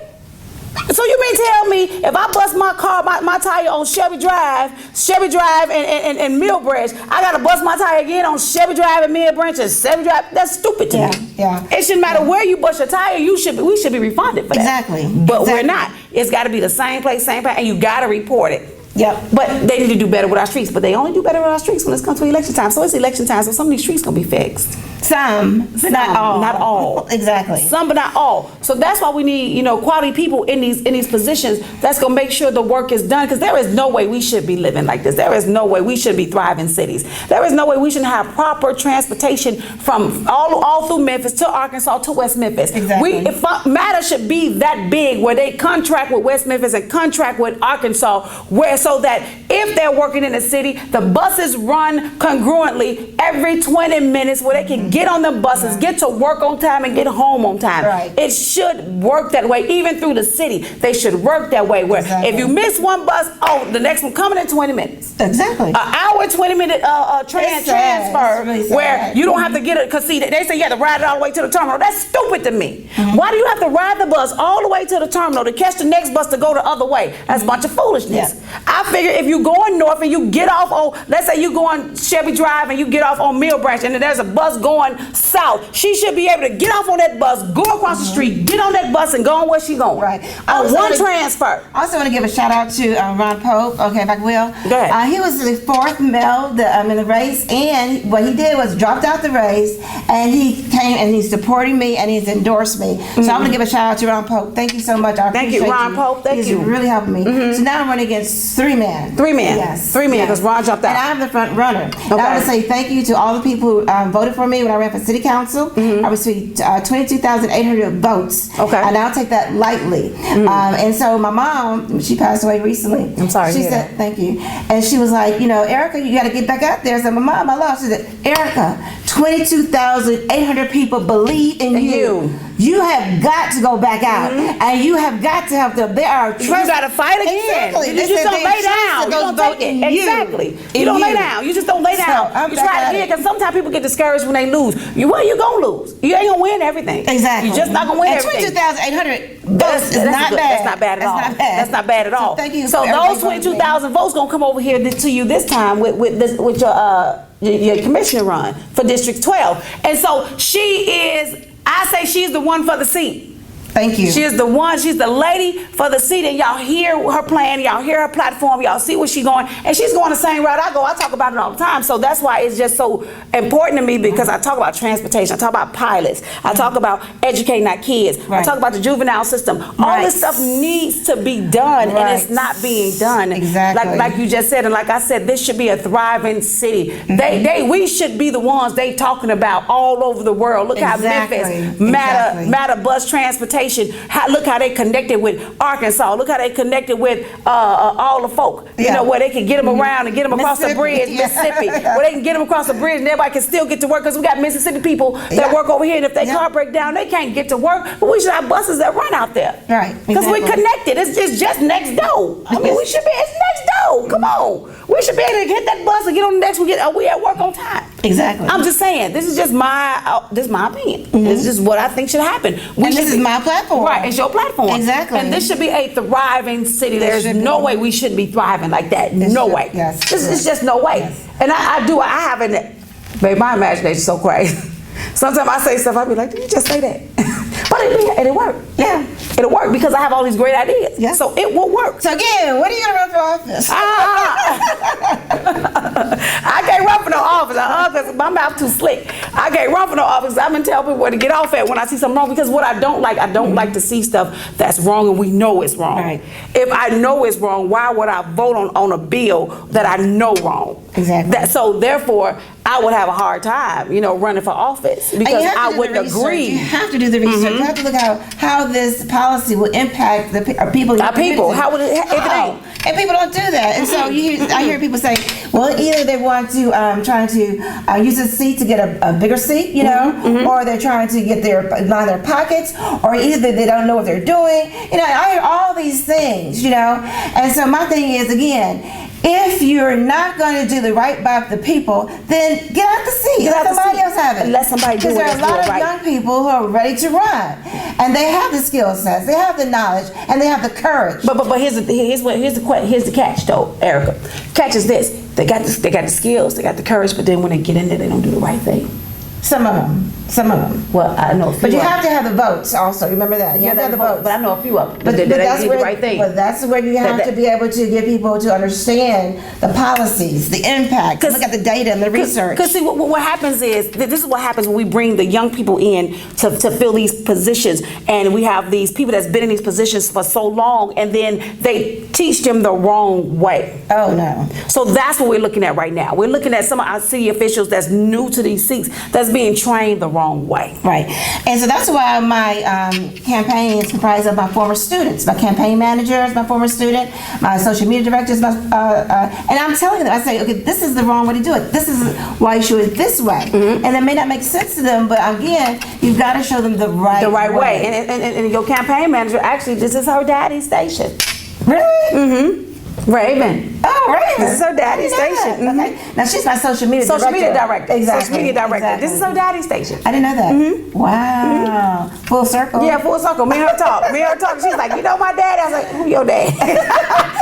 [SPEAKER 4] So you mean tell me if I bust my car, my tire on Shelby Drive and Mill Branch, I gotta bust my tire again on Shelby Drive and Mill Branch and Shelby Drive? That's stupid to me.
[SPEAKER 7] Yeah.
[SPEAKER 4] It shouldn't matter where you bust your tire. We should be refunded for that.
[SPEAKER 7] Exactly.
[SPEAKER 4] But we're not. It's got to be the same place, same time, and you got to report it.
[SPEAKER 7] Yep.
[SPEAKER 4] But they need to do better with our streets. But they only do better with our streets when it comes to election time. So it's election time, so some of these streets gonna be fixed.
[SPEAKER 7] Some, but not all.
[SPEAKER 4] Not all.
[SPEAKER 7] Exactly.
[SPEAKER 4] Some, but not all. So that's why we need, quality people in these positions that's gonna make sure the work is done. Because there is no way we should be living like this. There is no way we should be thriving cities. There is no way we should have proper transportation from all through Memphis to Arkansas to West Memphis.
[SPEAKER 7] Exactly.
[SPEAKER 4] MATA should be that big where they contract with West Memphis and contract with Arkansas, so that if they're working in the city, the buses run congruently every 20 minutes where they can get on the buses, get to work on time, and get home on time.
[SPEAKER 7] Right.
[SPEAKER 4] It should work that way. Even through the city, they should work that way, where if you miss one bus, the next one coming in 20 minutes.
[SPEAKER 7] Exactly.
[SPEAKER 4] An hour, 20-minute transfer,
[SPEAKER 7] really
[SPEAKER 4] where you don't have to get it, because see, they say you have to ride it all the way to the terminal. That's stupid to me. Why do you have to ride the bus all the way to the terminal to catch the next bus to go the other way? That's a bunch of foolishness. I figure if you going north and you get off on, let's say you go on Shelby Drive and you get off on Mill Branch, and then there's a bus going going south, she should be able to get off on that bus, go across the street, get on that bus, and go on where she going.
[SPEAKER 7] Right.
[SPEAKER 4] On one transfer.
[SPEAKER 7] I also want to give a shout out to Ron Pope. Okay, if I will.
[SPEAKER 4] Go ahead.
[SPEAKER 7] He was the fourth male in the race, and what he did was dropped out the race, and he came and he's supporting me and he's endorsed me. So I'm going to give a shout out to Ron Pope. Thank you so much. I
[SPEAKER 4] Thank you,
[SPEAKER 7] appreciate
[SPEAKER 4] Ron Pope. Thank
[SPEAKER 7] He's
[SPEAKER 4] you.
[SPEAKER 7] really helping me. So now I'm running against 3 men.
[SPEAKER 4] 3 men.
[SPEAKER 7] Yes.
[SPEAKER 4] 3 men, because Ron jumped out.
[SPEAKER 7] And I'm the front runner.
[SPEAKER 4] Okay.
[SPEAKER 7] And I want to say thank you to all the people who voted for me when I ran for city council. I received 22,800 votes.
[SPEAKER 4] Okay.
[SPEAKER 7] And I'll take that lightly. And so my mom, she passed away recently.
[SPEAKER 4] I'm sorry to
[SPEAKER 7] She
[SPEAKER 4] hear
[SPEAKER 7] said,
[SPEAKER 4] that.
[SPEAKER 7] thank you. And she was like, Erica, you got to get back out there. I said, my mom, I love. She said, Erica, 22,800 people believe in you. You have got to go back out, and you have got to help them. There are
[SPEAKER 4] You got to fight again.
[SPEAKER 7] Exactly.
[SPEAKER 4] You just don't lay down. You don't take it. Exactly. You don't lay down. You just don't lay down. You try again, because sometimes people get discouraged when they lose. Where you gonna lose? You ain't gonna win everything.
[SPEAKER 7] Exactly.
[SPEAKER 4] You're just not gonna win
[SPEAKER 7] and
[SPEAKER 4] everything.
[SPEAKER 7] 22,800 votes is not bad.
[SPEAKER 4] That's not bad at all. That's not bad at all.
[SPEAKER 7] So thank you.
[SPEAKER 4] So those 22,000 votes gonna come over here to you this time with your commissioner run for District 12. And so I say she's the one for the seat.
[SPEAKER 7] Thank you.
[SPEAKER 4] She is the one, she's the lady for the seat, and y'all hear her plan, y'all hear her platform, y'all see where she's going, and she's going the same route I go. I talk about it all the time, so that's why it's just so important to me, because I talk about transportation, I talk about pilots, I talk about educating our kids, I talk about the juvenile system. All this stuff needs to be done, and it's not being done.
[SPEAKER 7] Exactly.
[SPEAKER 4] Like you just said, and like I said, this should be a thriving city. We should be the ones they talking about all over the world. Look how Memphis, matter bus transportation. Look how they connected with Arkansas. Look how they connected with all the folk. You know, where they can get them around and get them across the bridge, Mississippi. Where they can get them across the bridge and everybody can still get to work, because we got Mississippi people that work over here, and if their car break down, they can't get to work. But we should have buses that run out there.
[SPEAKER 7] Right.
[SPEAKER 4] Because we're connected. It's just next door. I mean, it's next door. Come on. We should be able to hit that bus and get on the next one. We at work on time.
[SPEAKER 7] Exactly.
[SPEAKER 4] I'm just saying, this is just my opinion. This is just what I think should happen.
[SPEAKER 7] This is my platform.
[SPEAKER 4] Right, it's your platform.
[SPEAKER 7] Exactly.
[SPEAKER 4] And this should be a thriving city. There's no way we shouldn't be thriving like that. No way.
[SPEAKER 7] Yes.
[SPEAKER 4] It's just no way. Yes. And I have babe, my imagination's so crazy. Sometimes I say stuff, I be like, did you just say that? But it'll work. Yeah. It'll work because I have all these great ideas. Yeah. So it will work.
[SPEAKER 7] So again, when are you going to run for office?
[SPEAKER 4] I can't run for no office. Because my mouth too slick. I can't run for no office. I've been telling people where to get off at when I see something wrong. Because what I don't like to see stuff that's wrong and we know it's wrong.
[SPEAKER 7] Right.
[SPEAKER 4] If I know it's wrong, why would I vote on a bill that I know wrong?
[SPEAKER 7] Exactly.
[SPEAKER 4] So therefore, I would have a hard time, running for office, because I wouldn't agree.
[SPEAKER 7] You have to do the research. You have to look at how this policy will impact the people.
[SPEAKER 4] Our people. How would it? If it ain't.
[SPEAKER 7] And people don't do that. And so I hear people say, well, either they want to trying to use a seat to get a bigger seat, or they're trying to get line their pockets, or either they don't know what they're doing. I hear all these things, And so my thing is, again, if you're not going to do the right by the people, then get out the seat. Let somebody else have it.
[SPEAKER 4] Let somebody do it.
[SPEAKER 7] Because there are a lot of young people who are ready to run, and they have the skill sets, they have the knowledge, and they have the courage.
[SPEAKER 4] But here's the catch, though, Erica. Catch is this: they got the skills, they got the courage, but then when they get in there, they don't do the right thing.
[SPEAKER 7] Some of them.
[SPEAKER 4] Well, I know a few.
[SPEAKER 7] But you have to have the votes also. Remember that. You have to have the votes.
[SPEAKER 4] But I know a few of them.
[SPEAKER 7] But
[SPEAKER 4] that's the right thing.
[SPEAKER 7] But that's where you have to be able to get people to understand the policies, the impact, look at the data and the research.
[SPEAKER 4] Because see, what happens is, this is what happens when we bring the young people in to fill these positions, and we have these people that's been in these positions for so long, and then they teach them the wrong way.
[SPEAKER 7] Oh, no.
[SPEAKER 4] So that's what we're looking at right now. We're looking at some of our city officials that's new to these seats, that's being trained the wrong way.
[SPEAKER 7] Right. And so that's why my campaign is comprised of my former students. My campaign manager is my former student. My social media director is my, and I'm telling them, I say, okay, this is the wrong way to do it. This is why you should do it this way. And it may not make sense to them, but again, you've got to show them the right way.
[SPEAKER 4] And your campaign manager, actually, this is her daddy's station.
[SPEAKER 7] Really?
[SPEAKER 4] Mm-hmm. Raven.
[SPEAKER 7] Oh, Raven.
[SPEAKER 4] This is her daddy's station.
[SPEAKER 7] Okay. Now she's my social media director.
[SPEAKER 4] Exactly. Social media director.
[SPEAKER 7] Exactly.
[SPEAKER 4] This is her daddy's station.
[SPEAKER 7] I didn't know that. Wow. Full circle.
[SPEAKER 4] Yeah, full circle. Me and her talk. She's like, my daddy. I was like, who your daddy?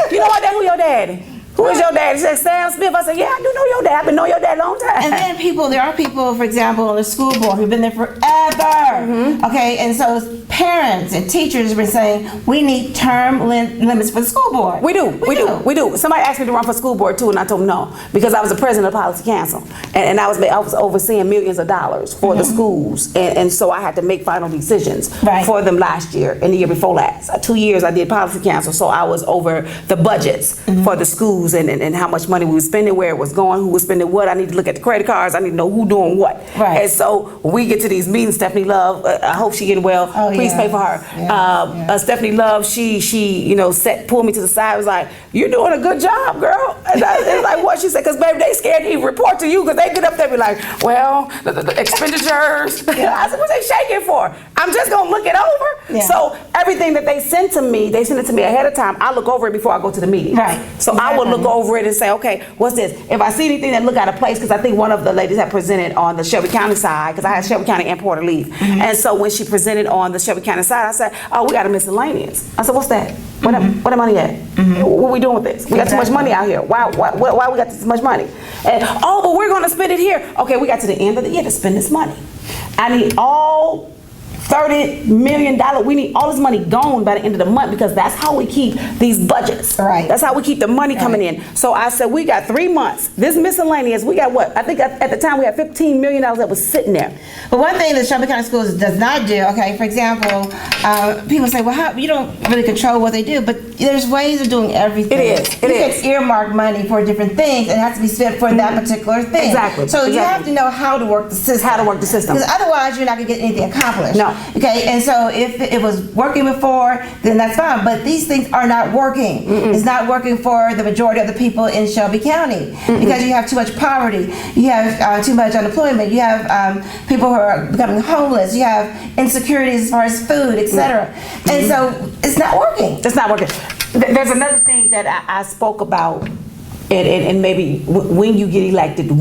[SPEAKER 4] Who your daddy? Who is your dad? He said, Sam Smith. I said, yeah, I do know your dad. I've been knowing your dad a long time.
[SPEAKER 7] And then there are people, for example, on the school board who've been there forever. Okay, and so parents and teachers have been saying we need term limits for the school board.
[SPEAKER 4] We do. Somebody asked me to run for school board too, and I told them no because I was the president of Policy Council, and I was overseeing millions of dollars for the schools, and so I had to make final decisions for them last year and the year before last. 2 years I did Policy Council, so I was over the budgets for the schools and how much money we were spending, where it was going, who was spending what. I need to look at the credit cards. I need to know who doing what. And so when we get to these meetings, Stephanie Love, I hope she getting well. Please pray for her. Stephanie Love, she pulled me to the side. Was like, "You're doing a good job, girl." And it's like, what? She said, "Because baby, they scared to even report to you because they get up there and be like, well, the expenditures." I said, "What they shaking for? I'm just gonna look it over." So everything that they send to me, they send it to me ahead of time. I look over it before I go to the meeting. So I will look over it and say, okay, what's this? If I see anything that look out of place, because I think one of the ladies had presented on the Shelby County side, because I had Shelby County and Port Leaf. And so when she presented on the Shelby County side, I said, oh, we got a miscellaneous. I said, what's that? Where the money at? What we doing with this? We got too much money out here. Why we got this much money? And but we're gonna spend it here. Okay, we got to the end of the year to spend this money. I need all $30 million. We need all this money gone by the end of the month because that's how we keep these budgets. That's how we keep the money coming in. So I said, we got 3 months. This miscellaneous, we got what? I think at the time we had $15 million that was sitting there.
[SPEAKER 7] But one thing that Shelby County Schools does not do, okay, for example, people say, well, how, you don't really control what they do, but there's ways of doing everything. It is. You can earmark money for different things and it has to be spent for that particular thing.
[SPEAKER 4] Exactly.
[SPEAKER 7] So you have to know how to work the system. Because otherwise you're not going to get anything accomplished.
[SPEAKER 4] No.
[SPEAKER 7] Okay, and so if it was working before, then that's fine. But these things are not working. It's not working for the majority of the people in Shelby County because you have too much poverty. You have too much unemployment. You have people who are becoming homeless. You have insecurities as far as food, etc. And so it's not working.
[SPEAKER 4] It's not working. There's another thing that I spoke about. And maybe when you get elected,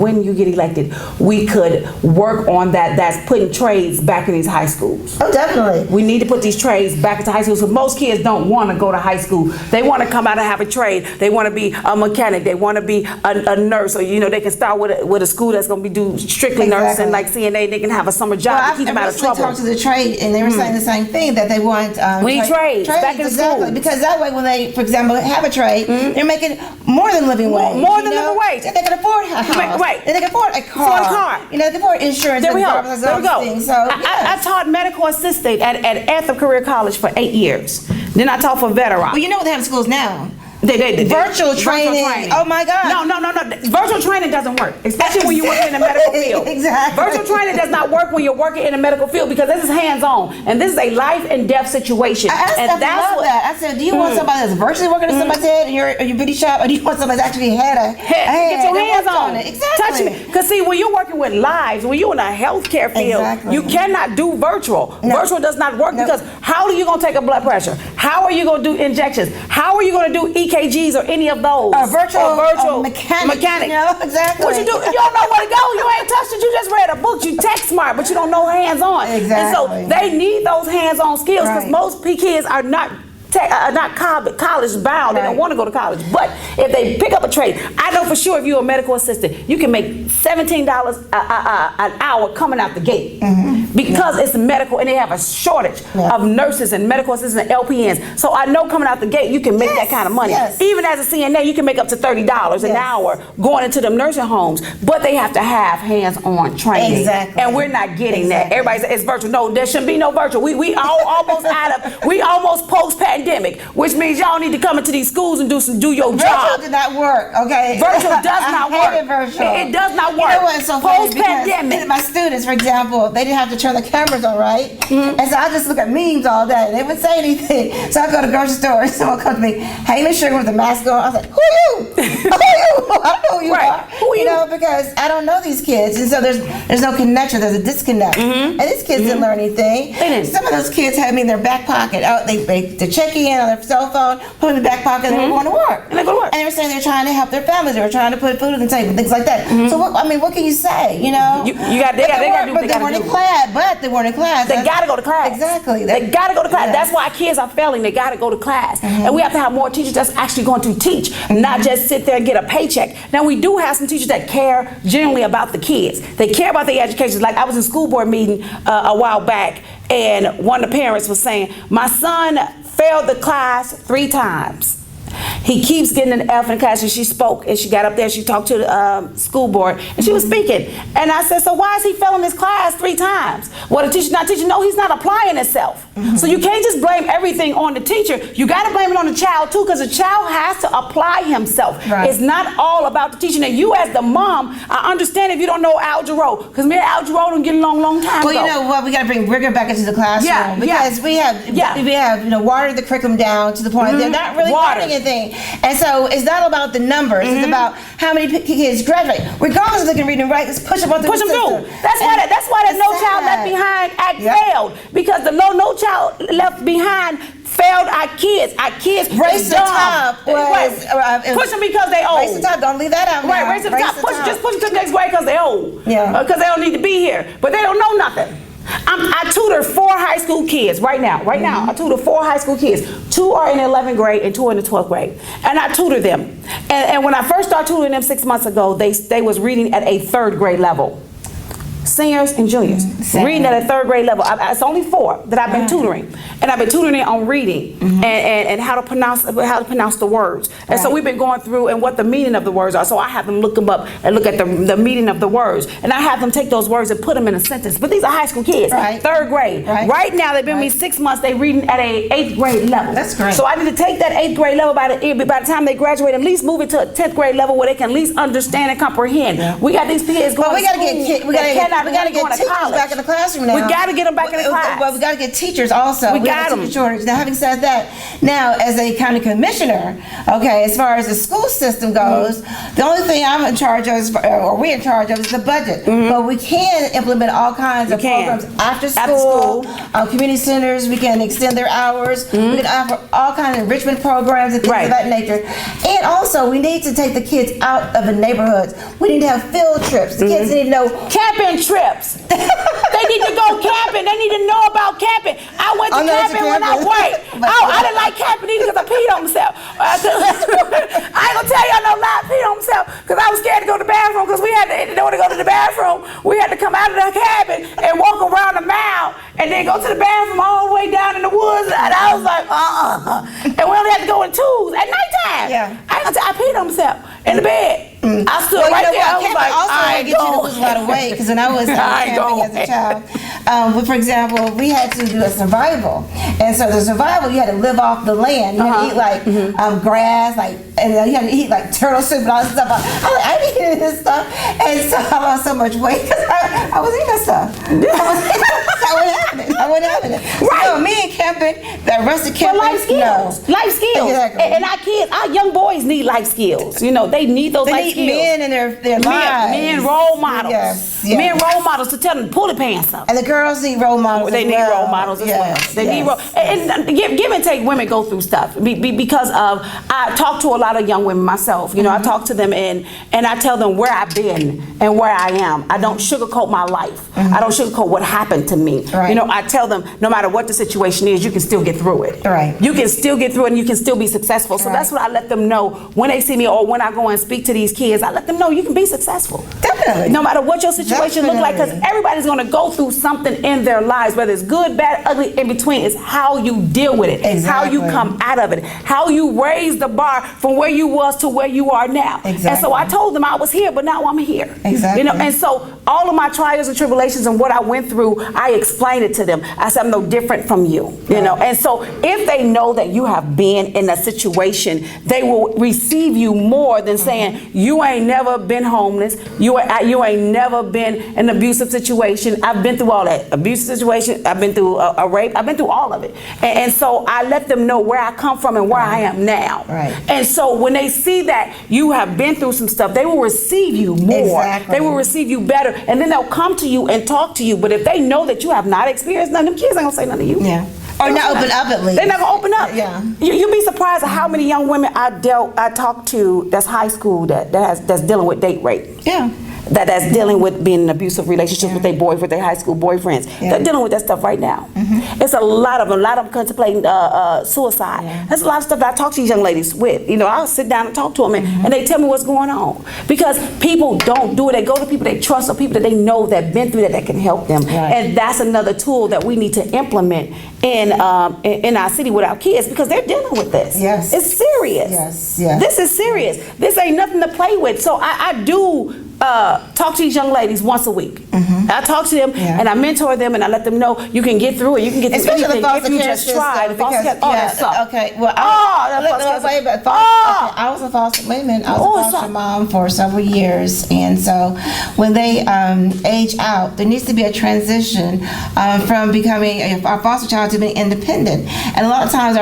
[SPEAKER 4] we could work on that. That's putting trades back in these high schools.
[SPEAKER 7] Oh, definitely.
[SPEAKER 4] We need to put these trades back into high schools. So most kids don't want to go to high school. They want to come out and have a trade. They want to be a mechanic. They want to be a nurse. Or they can start with a school that's going to do strictly nursing, like CNA. They can have a summer job to keep them out of trouble.
[SPEAKER 7] I talked to the trade, and they were saying the same thing, that they want
[SPEAKER 4] we need trades back in school.
[SPEAKER 7] Because that way, when they, for example, have a trade, they're making more than living wage.
[SPEAKER 4] More than living wage.
[SPEAKER 7] They can afford a house. Right. They can afford a car. They can afford insurance.
[SPEAKER 4] There we go. So I taught medical assistant at Anthem Career College for 8 years. Then I taught for veteran.
[SPEAKER 7] Well, you know what they have in schools now?
[SPEAKER 4] They
[SPEAKER 7] virtual training. Oh my God.
[SPEAKER 4] No. Virtual training doesn't work, especially when you're working in the medical field.
[SPEAKER 7] Exactly.
[SPEAKER 4] Virtual training does not work when you're working in the medical field because this is hands-on, and this is a life and death situation.
[SPEAKER 7] I said, do you want somebody that's virtually working in somebody's head in your beauty shop, or do you want somebody that's actually had a
[SPEAKER 4] get your hands on it?
[SPEAKER 7] Exactly.
[SPEAKER 4] Touch me. Because see, when you're working with lives, when you're in a healthcare field, you cannot do virtual. No. Virtual does not work because how are you going to take a blood pressure? How are you going to do injections? How are you going to do EKGs or any of those?
[SPEAKER 7] Virtual mechanic. Exactly.
[SPEAKER 4] What you do? You don't know where to go. You ain't touched it. You just read a book. You tech smart, but you don't know hands-on.
[SPEAKER 7] Exactly.
[SPEAKER 4] And so they need those hands-on skills because most kids are not college bound. They don't want to go to college. But if they pick up a trade, I know for sure if you're a medical assistant, you can make $17 an hour coming out the gate because it's medical and they have a shortage of nurses and medical assistants and LPNs. So I know coming out the gate, you can make that kind of money. Even as a CNA, you can make up to $30 an hour going into them nursing homes. But they have to have hands-on training.
[SPEAKER 7] Exactly.
[SPEAKER 4] And we're not getting that. Everybody says it's virtual. No, there shouldn't be no virtual. We almost post-pandemic. Which means y'all need to come into these schools and do your job.
[SPEAKER 7] Virtual did not work, okay?
[SPEAKER 4] Virtual does not work.
[SPEAKER 7] I hated virtual.
[SPEAKER 4] It does not work.
[SPEAKER 7] You know what's so funny?
[SPEAKER 4] Post-pandemic.
[SPEAKER 7] My students, for example, they didn't have to turn the cameras on, right? And so I just look at memes all day. They wouldn't say anything. So I go to the grocery store and someone comes to me, hey, Miss Sugar with the mask on. I was like, who are you? Who are you? I don't know who you are.
[SPEAKER 4] Who are you?
[SPEAKER 7] You know, because I don't know these kids. And so there's no connection. There's a disconnect. And these kids didn't learn anything.
[SPEAKER 4] They didn't.
[SPEAKER 7] Some of those kids had me in their back pocket. Oh, they check checking in on their cell phone, put it in the back pocket, and they were going to work.
[SPEAKER 4] And they go to work.
[SPEAKER 7] And they were saying they're trying to help their families. They were trying to put food on the table, things like that. So, what can you say? You know,
[SPEAKER 4] they got to do what they got to do.
[SPEAKER 7] But they weren't in class.
[SPEAKER 4] They got to go to class.
[SPEAKER 7] Exactly.
[SPEAKER 4] They got to go to class.
[SPEAKER 7] Yeah.
[SPEAKER 4] That's why kids are failing. They got to go to class. And we have to have more teachers that's actually going to teach, not just sit there and get a paycheck. Now, we do have some teachers that care generally about the kids. They care about their education. Like I was in school board meeting a while back, and one of the parents was saying, my son failed the class 3 times. He keeps getting an F in the class. And she spoke, and she got up there, she talked to the school board, and she was speaking. And I said, so why is he failing his class 3 times? Well, the teacher's not teaching. No, he's not applying himself. So you can't just blame everything on the teacher. You got to blame it on the child too, because the child has to apply himself.
[SPEAKER 7] Right.
[SPEAKER 4] It's not all about the teacher. And you as the mom, I understand if you don't know Al Jarreau, because me and Al Jarreau don't get along long time ago.
[SPEAKER 7] Well, you know what? We got to bring rigor back into the classroom because we have watered the curriculum down to the point they're not really learning anything. And so it's not about the numbers. It's about how many kids graduate. Regardless if they can read and write, just push them through.
[SPEAKER 4] Push them through. That's why that No Child Left Behind Act failed, because the No Child Left Behind failed our kids. Our kids
[SPEAKER 7] Race to the top was
[SPEAKER 4] push them because they old.
[SPEAKER 7] Race to the top. Don't leave that out.
[SPEAKER 4] Right, race to the top. Just push them to the next grade because they old.
[SPEAKER 7] Yeah.
[SPEAKER 4] Because they don't need to be here, but they don't know nothing. I tutor 4 high school kids right now. I tutor 4 high school kids. 2 are in 11th grade and 2 are in the 12th grade. And I tutor them. And when I first started tutoring them 6 months ago, they was reading at a 3rd grade level. Seniors and juniors reading at a 3rd grade level. It's only 4 that I've been tutoring, and I've been tutoring on reading and how to pronounce the words. And so we've been going through and what the meaning of the words are. So I have them look them up and look at the meaning of the words, and I have them take those words and put them in a sentence. But these are high school kids, 3rd grade. Right now they've been with me 6 months. They reading at a 8th grade level.
[SPEAKER 7] That's great.
[SPEAKER 4] So I need to take that 8th grade level by the time they graduate, at least move it to a 10th grade level where they can at least understand and comprehend. Yeah. We got these kids going.
[SPEAKER 7] But we got to get teachers back in the classroom now.
[SPEAKER 4] We got to get them back in the class.
[SPEAKER 7] Well, we got to get teachers also.
[SPEAKER 4] We got them.
[SPEAKER 7] Shortage. Now, having said that, now as a county commissioner, okay, as far as the school system goes, the only thing I'm in charge of, or we're in charge of, is the budget. But we can implement all kinds of programs after school, community centers. We can extend their hours. We can offer all kinds of enrichment programs and things of that nature. And also, we need to take the kids out of the neighborhoods. We need to have field trips. The kids need to know
[SPEAKER 4] camping trips. They need to go camping. They need to know about camping. I went to camping when I worked. I didn't like camping either because I peed on myself. I ain't gonna tell y'all no lie, I peed on myself because I was scared to go to the bathroom because we had to, in order to go to the bathroom, we had to come out of the cabin and walk around a mile and then go to the bathroom all the way down in the woods. And I was like, And we only had to go in 2s at nighttime.
[SPEAKER 7] Yeah.
[SPEAKER 4] I peed on myself in the bed. I stood right there. I was like,
[SPEAKER 7] I get you to lose a lot of weight because when I was camping as a child, for example, we had to do a survival, and so the survival you had to live off the land. You had to eat like grass, and you had to eat like turtle soup and all this stuff. I eating this stuff, and so I lost so much weight because I was eating that stuff. I wasn't having it. Right. So me and camping, the rustic camping.
[SPEAKER 4] Life skills.
[SPEAKER 7] No.
[SPEAKER 4] Life skills.
[SPEAKER 7] Exactly.
[SPEAKER 4] And our kids, our young boys need life skills. You know, they need those life skills.
[SPEAKER 7] Men in their lives.
[SPEAKER 4] Men role models.
[SPEAKER 7] Yes.
[SPEAKER 4] Men role models to tell them to pull the pants up.
[SPEAKER 7] And the girls need role models.
[SPEAKER 4] They need role models as well. They need and give and take. Women go through stuff because of. I talk to a lot of young women myself. You know, I talk to them and I tell them where I've been and where I am. I don't sugarcoat my life. I don't sugarcoat what happened to me.
[SPEAKER 7] Right.
[SPEAKER 4] You know, I tell them no matter what the situation is, you can still get through it.
[SPEAKER 7] Right.
[SPEAKER 4] You can still get through it and you can still be successful. So that's what I let them know when they see me or when I go and speak to these kids. I let them know you can be successful.
[SPEAKER 7] Definitely.
[SPEAKER 4] No matter what your situation looks like, because everybody's going to go through something in their lives, whether it's good, bad, ugly, in between. It's how you deal with it.
[SPEAKER 7] Exactly.
[SPEAKER 4] How you come out of it. How you raise the bar from where you was to where you are now.
[SPEAKER 7] Exactly.
[SPEAKER 4] And so I told them I was here, but now I'm here.
[SPEAKER 7] Exactly.
[SPEAKER 4] You know, and so all of my trials and tribulations and what I went through, I explained it to them. I said, I'm no different from you. You know, and so if they know that you have been in a situation, they will receive you more than saying, you ain't never been homeless. You ain't never been in an abusive situation. I've been through all that. Abusive situation. I've been through a rape. I've been through all of it. And so I let them know where I come from and where I am now.
[SPEAKER 7] Right.
[SPEAKER 4] And so when they see that you have been through some stuff, they will receive you more.
[SPEAKER 7] Exactly.
[SPEAKER 4] They will receive you better. And then they'll come to you and talk to you. But if they know that you have not experienced none, them kids ain't gonna say nothing to you.
[SPEAKER 7] Yeah. Or not open up at least.
[SPEAKER 4] They're not gonna open up.
[SPEAKER 7] Yeah.
[SPEAKER 4] You'd be surprised at how many young women I talked to that's high school that's dealing with date rape.
[SPEAKER 7] Yeah.
[SPEAKER 4] That's dealing with being in an abusive relationship with their high school boyfriends.
[SPEAKER 7] Yeah.
[SPEAKER 4] They're dealing with that stuff right now. It's a lot of them contemplating suicide.
[SPEAKER 7] Yeah.
[SPEAKER 4] There's a lot of stuff that I talk to these young ladies with. You know, I'll sit down and talk to them and they tell me what's going on. Because people don't do it. They go to people they trust or people that they know that have been through that can help them.
[SPEAKER 7] Right.
[SPEAKER 4] And that's another tool that we need to implement in our city with our kids because they're dealing with this.
[SPEAKER 7] Yes.
[SPEAKER 4] It's serious.
[SPEAKER 7] Yes, yes.
[SPEAKER 4] This is serious. This ain't nothing to play with. So I do talk to these young ladies once a week. I talk to them and I mentor them and I let them know you can get through it. You can get through
[SPEAKER 7] Especially
[SPEAKER 4] anything
[SPEAKER 7] the foster
[SPEAKER 4] if you
[SPEAKER 7] care
[SPEAKER 4] just try. The foster care, that stuff.
[SPEAKER 7] Okay, well, I was a foster mom for several years, and so when they age out, there needs to be a transition from becoming a foster child to being independent. And a lot of times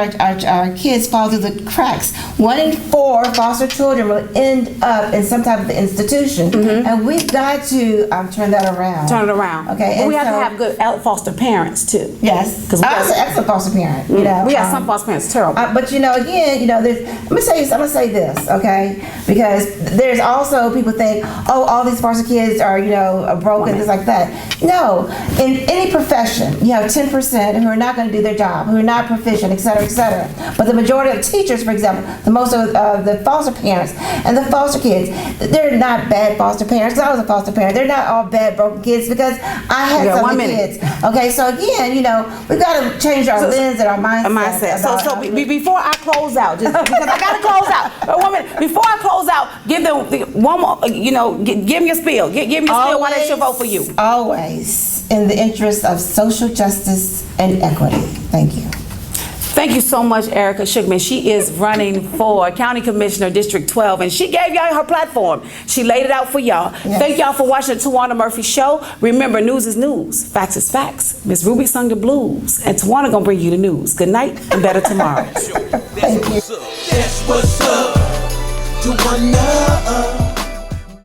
[SPEAKER 7] our kids fall through the cracks. 1 in 4 foster children will end up in some type of institution, and we've got to turn that around.
[SPEAKER 4] Turn it around.
[SPEAKER 7] Okay,
[SPEAKER 4] But
[SPEAKER 7] and
[SPEAKER 4] we have to
[SPEAKER 7] so-
[SPEAKER 4] have good foster parents too.
[SPEAKER 7] Yes,
[SPEAKER 4] Because
[SPEAKER 7] I was an excellent foster parent. You know,
[SPEAKER 4] we have some foster parents terrible.
[SPEAKER 7] but you know, again, you know, I'm gonna say this, okay? Because there's also people think, oh, all these foster kids are, you know, broken, things like that. No, in any profession, you have 10% who are not going to do their job, who are not proficient, et cetera, et cetera. But the majority of teachers, for example, the most of the foster parents and the foster kids, they're not bad foster parents. 'Cause I was a foster parent. They're not all bad broken kids because I had some of the kids. Okay, so again, you know, we've got to change our lens and our mindset.
[SPEAKER 4] So before I close out, just because I gotta close out. But 1 minute, before I close out, give them one more. You know, give me a spiel. Give me a spiel why they should vote for you.
[SPEAKER 7] Always in the interest of social justice and equity. Thank you.
[SPEAKER 4] Thank you so much, Erica Sugarman. She is running for County Commissioner, District 12, and she gave y'all her platform. She laid it out for y'all.
[SPEAKER 7] Yes.
[SPEAKER 4] Thank y'all for watching the Towanna Murphy Show. Remember, news is news, facts is facts. Miss Ruby sung the blues, and Towanna gonna bring you the news. Good night and better tomorrow.
[SPEAKER 2] That's what's up. Towanna.